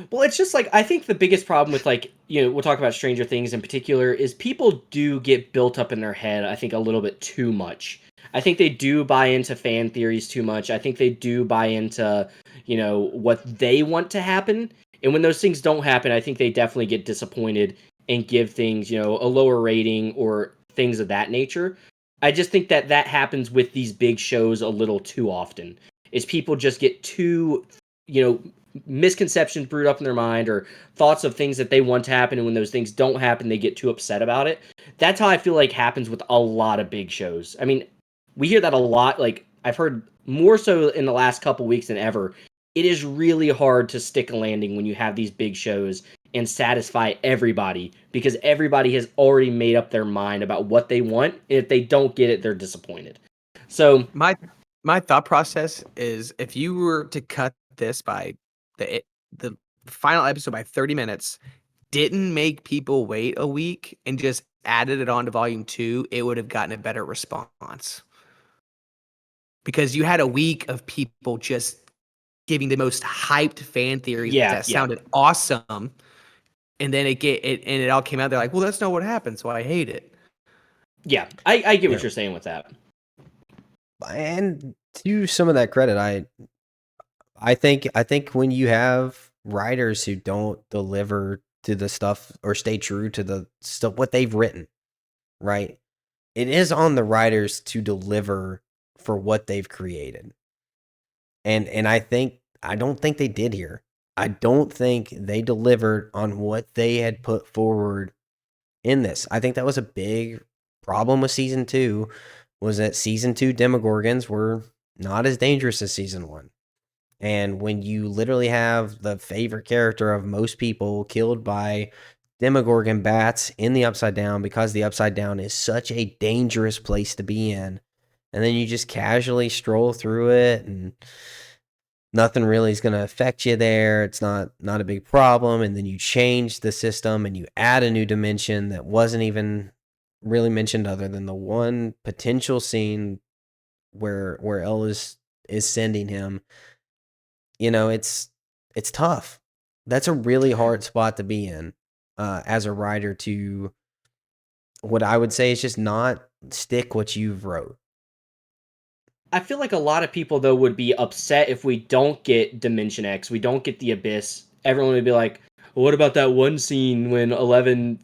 Well, it's just like I think the biggest problem with like, we'll talk about Stranger Things in particular is people do get built up in their head, I think a little bit too much. I think they do buy into fan theories too much. I think they do buy into, what they want to happen. And when those things don't happen, I think they definitely get disappointed and give things, a lower rating or things of that nature. I just think that that happens with these big shows a little too often. Is people just get too, you know, misconceptions brewed up in their mind or thoughts of things that they want to happen, and when those things don't happen they get too upset about it. That's how I feel like happens with a lot of big shows. I mean, we hear that a lot. Like, I've heard more so in the last couple weeks than ever. It is really hard to stick a landing when you have these big shows and satisfy everybody, because everybody has already made up their mind about what they want, and if they don't get it they're disappointed. So My thought process is, if you were to cut this by the final episode by 30 minutes, didn't make people wait a week and just added it on to volume 2, it would have gotten a better response. Because you had a week of people just giving the most hyped fan theories that sounded awesome, and then it all came out. They're like, well, that's not what happened, so I hate it. Yeah, I get what you're saying with that. And to some of that credit, I think when you have writers who don't deliver to the stuff or stay true to the stuff what they've written, right? It is on the writers to deliver for what they've created. And I don't think they did here. I don't think they delivered on what they had put forward in this. I think that was a big problem with season 2, was that season 2 Demogorgons were not as dangerous as season 1. And when you literally have the favorite character of most people killed by Demogorgon bats in the Upside Down, because the Upside Down is such a dangerous place to be in, and then you just casually stroll through it and nothing really is going to affect you there. It's not a big problem. And then you change the system and you add a new dimension that wasn't even really mentioned, other than the one potential scene where Elle is sending him. It's tough. That's a really hard spot to be in as a writer, to what I would say is just not stick what you've wrote. I feel like a lot of people though would be upset if we don't get Dimension X, we don't get the Abyss. Everyone would be like, well, "What about that one scene when 11?"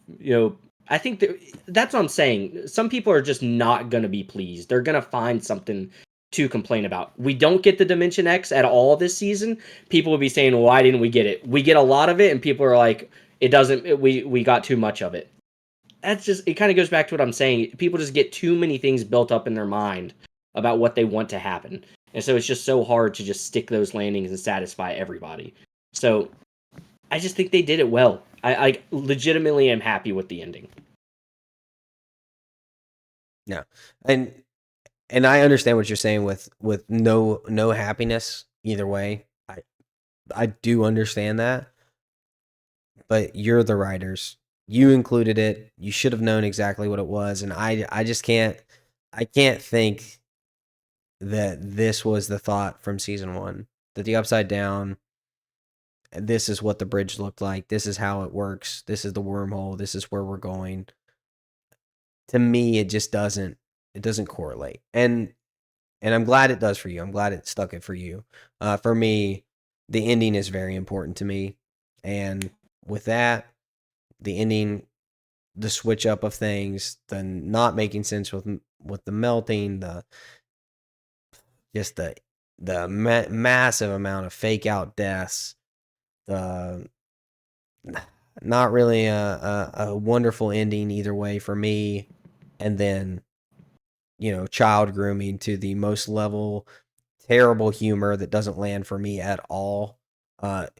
I think that's what I'm saying. Some people are just not gonna be pleased. They're gonna find something to complain about. We don't get the Dimension X at all this season. People will be saying, well, "Why didn't we get it?" We get a lot of it, and people are like, "It doesn't. We got too much of it." That's just, it kind of goes back to what I'm saying. People just get too many things built up in their mind about what they want to happen. And so it's just so hard to just stick those landings and satisfy everybody. So I just think they did it well. I legitimately am happy with the ending. Yeah. And I understand what you're saying with no happiness either way. I do understand that. But you're the writers. You included it. You should have known exactly what it was, and I just can't think that this was the thought from season 1. That the Upside Down, this is what the bridge looked like. This is how it works. This is the wormhole. This is where we're going. To me, it just doesn't correlate. And I'm glad it does for you. I'm glad it stuck it for you. For me, the ending is very important to me. And with that, the ending, the switch up of things, the not making sense with the melting, the massive amount of fake out deaths, the not really a wonderful ending either way for me, and then child grooming to the most level, terrible humor that doesn't land for me at all,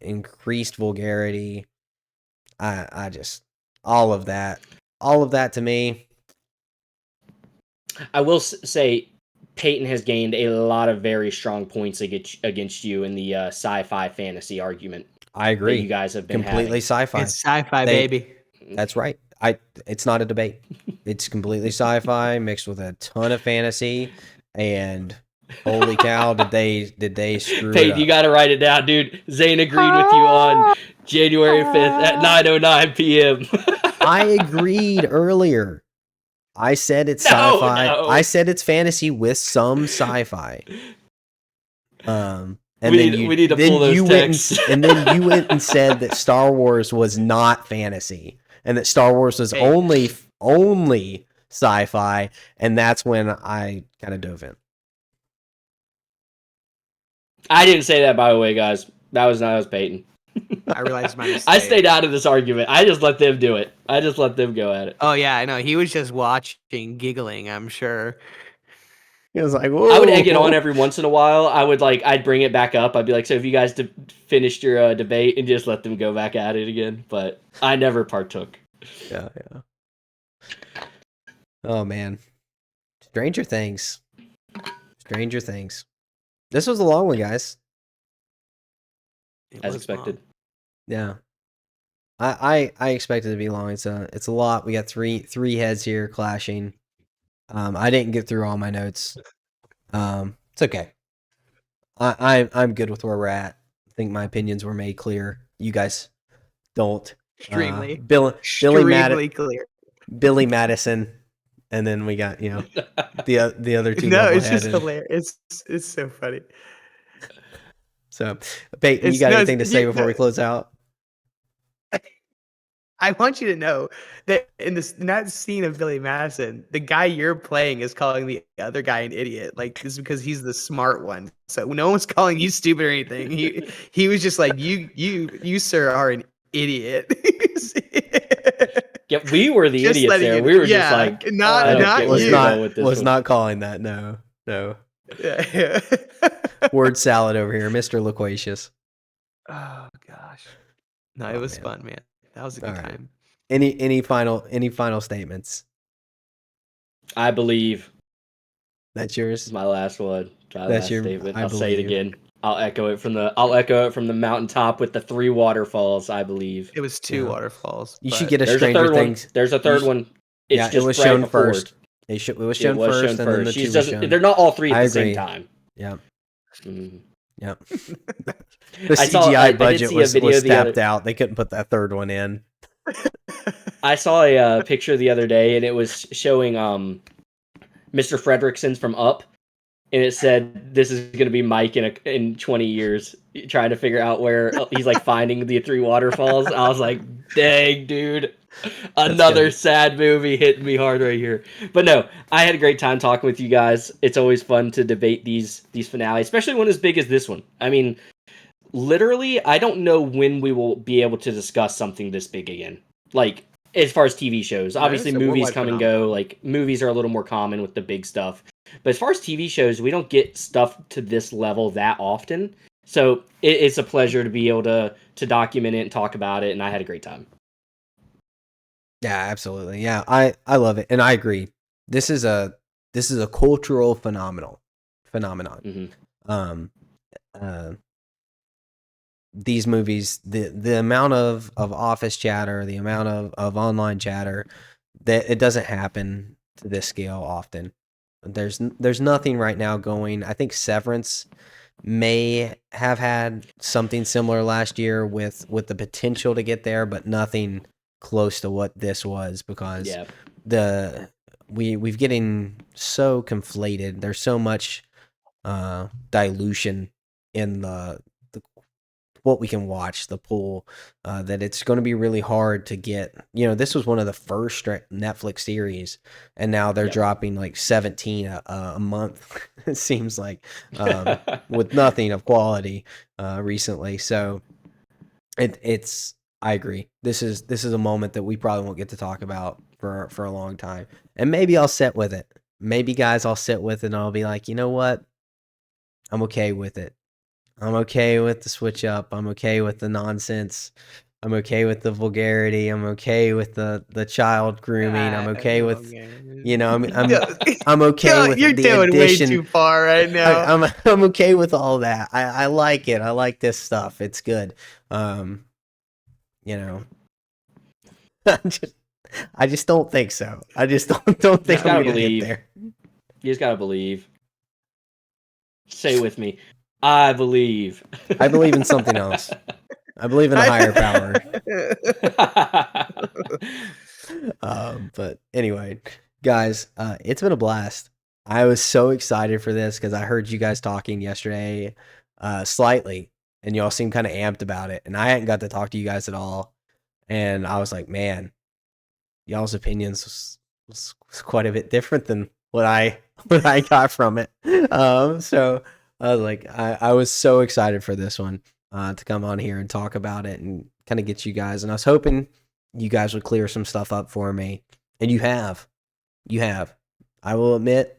increased vulgarity. I just all of that to me. I will say Peyton has gained a lot of very strong points against you in the sci-fi fantasy argument. I agree. That you guys have been completely having. sci-fi. It's sci-fi, baby. That's right. It's not a debate. It's completely sci-fi mixed with a ton of fantasy, and Holy cow! Did they screw it Peyton, you up? got to write it down, dude. Zane agreed with you on January 5th at 9:09 p.m. I agreed earlier. I said it's No, sci-fi. I no. said it's fantasy with some sci-fi. And We need to pull those texts. and then you went and said that Star Wars was not fantasy and that Star Wars was Hey. only sci-fi, and that's when I kind of dove in. I didn't say that, by the way, guys. That was Peyton. I realized my mistake. I stayed out of this argument. I just let them do it. I just let them go at it. Oh yeah, I know. He was just watching, giggling. I'm sure. He was like, "Whoa!" I would egg it on every once in a while. I'd bring it back up. I'd be like, "So, have you guys finished your debate?" And just let them go back at it again. But I never partook. Yeah. Oh man, Stranger Things. This was a long one, guys. It As was expected. long. Yeah. I expected it to be long. It's a lot. We got three heads here clashing. I didn't get through all my notes. It's okay. I'm good with where we're at. I think my opinions were made clear. You guys don't. Extremely, Billy clear. Billy Madison, and then we got the other two. No, it's just level-headed. hilarious. It's so funny. So, Peyton, you got anything to say before we close out? I want you to know that in that scene of Billy Madison, the guy you're playing is calling the other guy an idiot. Like, this is because he's the smart one. So no one's calling you stupid or anything. He was just like, you sir are an idiot. Yeah, we were the Just idiots there. We were just like, not you. Not calling that. No. Yeah. Word salad over here, Mr. Loquacious. Oh gosh. No, it was fun, man. That was a good time. Any final statements? I believe. That's yours. It's my last one. That's your statement. I I'll say it believe. again. I'll echo it from the mountaintop with the 3 waterfalls. I believe It was 2 waterfalls. You should get a there's Stranger a third Things. one. There's a third one. It's just it was right shown before first. It was shown it was first, shown and then first. the She two doesn't. was shown. They're not all 3 at I the same agree. time. Yep. Mhm. Yep. The CGI budget was tapped out. They couldn't put that third one in. I saw a picture the other day, and it was showing Mr. Fredrickson's from Up, and it said, "This is going to be Mike in 20 years, trying to figure out where he's like finding the 3 waterfalls." I was like, "Dang, dude, another sad movie hitting me hard right here." But no, I had a great time talking with you guys. It's always fun to debate these finales, especially one as big as this one. I mean, literally, I don't know when we will be able to discuss something this big again. Like, as far as TV shows, obviously movies come and go. Like, movies are a little more common with the big stuff. But as far as TV shows, we don't get stuff to this level that often. So it's a pleasure to be able to document it and talk about it. And I had a great time. Yeah, absolutely. Yeah, I love it, and I agree. This is a cultural phenomenon. Mm-hmm. These movies, the amount of office chatter, the amount of online chatter, that it doesn't happen to this scale often. There's nothing right now going. I think Severance may have had something similar last year with the potential to get there, but nothing close to what this was, because we've getting so conflated. There's so much dilution in the what we can watch, the pool, that it's going to be really hard to get. This was one of the first Netflix series, and now they're dropping like 17 a month. It seems like, with nothing of quality recently. So it's I agree. This is a moment that we probably won't get to talk about for a long time, and maybe I'll sit with it. Maybe, guys, I'll sit with it and I'll be like, you know what? I'm okay with it. I'm okay with the switch up. I'm okay with the nonsense. I'm okay with the vulgarity. I'm okay with the child grooming. I'm okay with, I'm okay with you're the doing addition. way too far right now. I'm okay with all that. I like it. I like this stuff. It's good. I just don't think so. I just don't think I'm gonna get there. You just gotta believe. Say it with me. I believe. I believe in something else. I believe in a higher power. But anyway, guys, it's been a blast. I was so excited for this because I heard you guys talking yesterday, slightly, and y'all seemed kind of amped about it. And I hadn't got to talk to you guys at all. And I was like, man, y'all's opinions was quite a bit different than what I got from it. So I was like, I was so excited for this one, to come on here and talk about it and kind of get you guys. And I was hoping you guys would clear some stuff up for me, and you have. I will admit,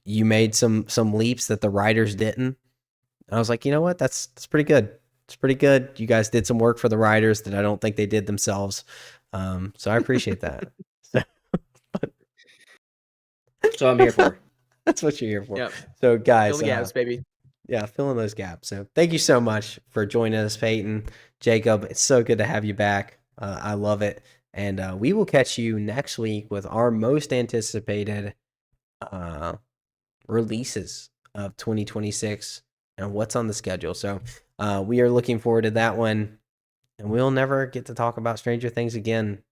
you made some leaps that the writers didn't. I was like, you know what? That's pretty good. It's pretty good. You guys did some work for the writers that I don't think they did themselves. So I appreciate that. So I'm here for. That's what you're here for. Yep. So guys, Fill the gaps, baby. yeah, fill in those gaps. So thank you so much for joining us, Peyton, Jacob. It's so good to have you back. I love it. And we will catch you next week with our most anticipated releases of 2026 and what's on the schedule. So we are looking forward to that one. And we'll never get to talk about Stranger Things again.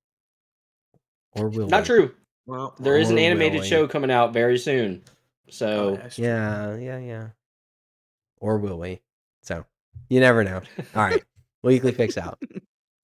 Or will Not we? true. Well, There is an Or will animated we? show coming out very soon. So that's true. Yeah. Or will we? So you never know. All right. Weekly Fix out.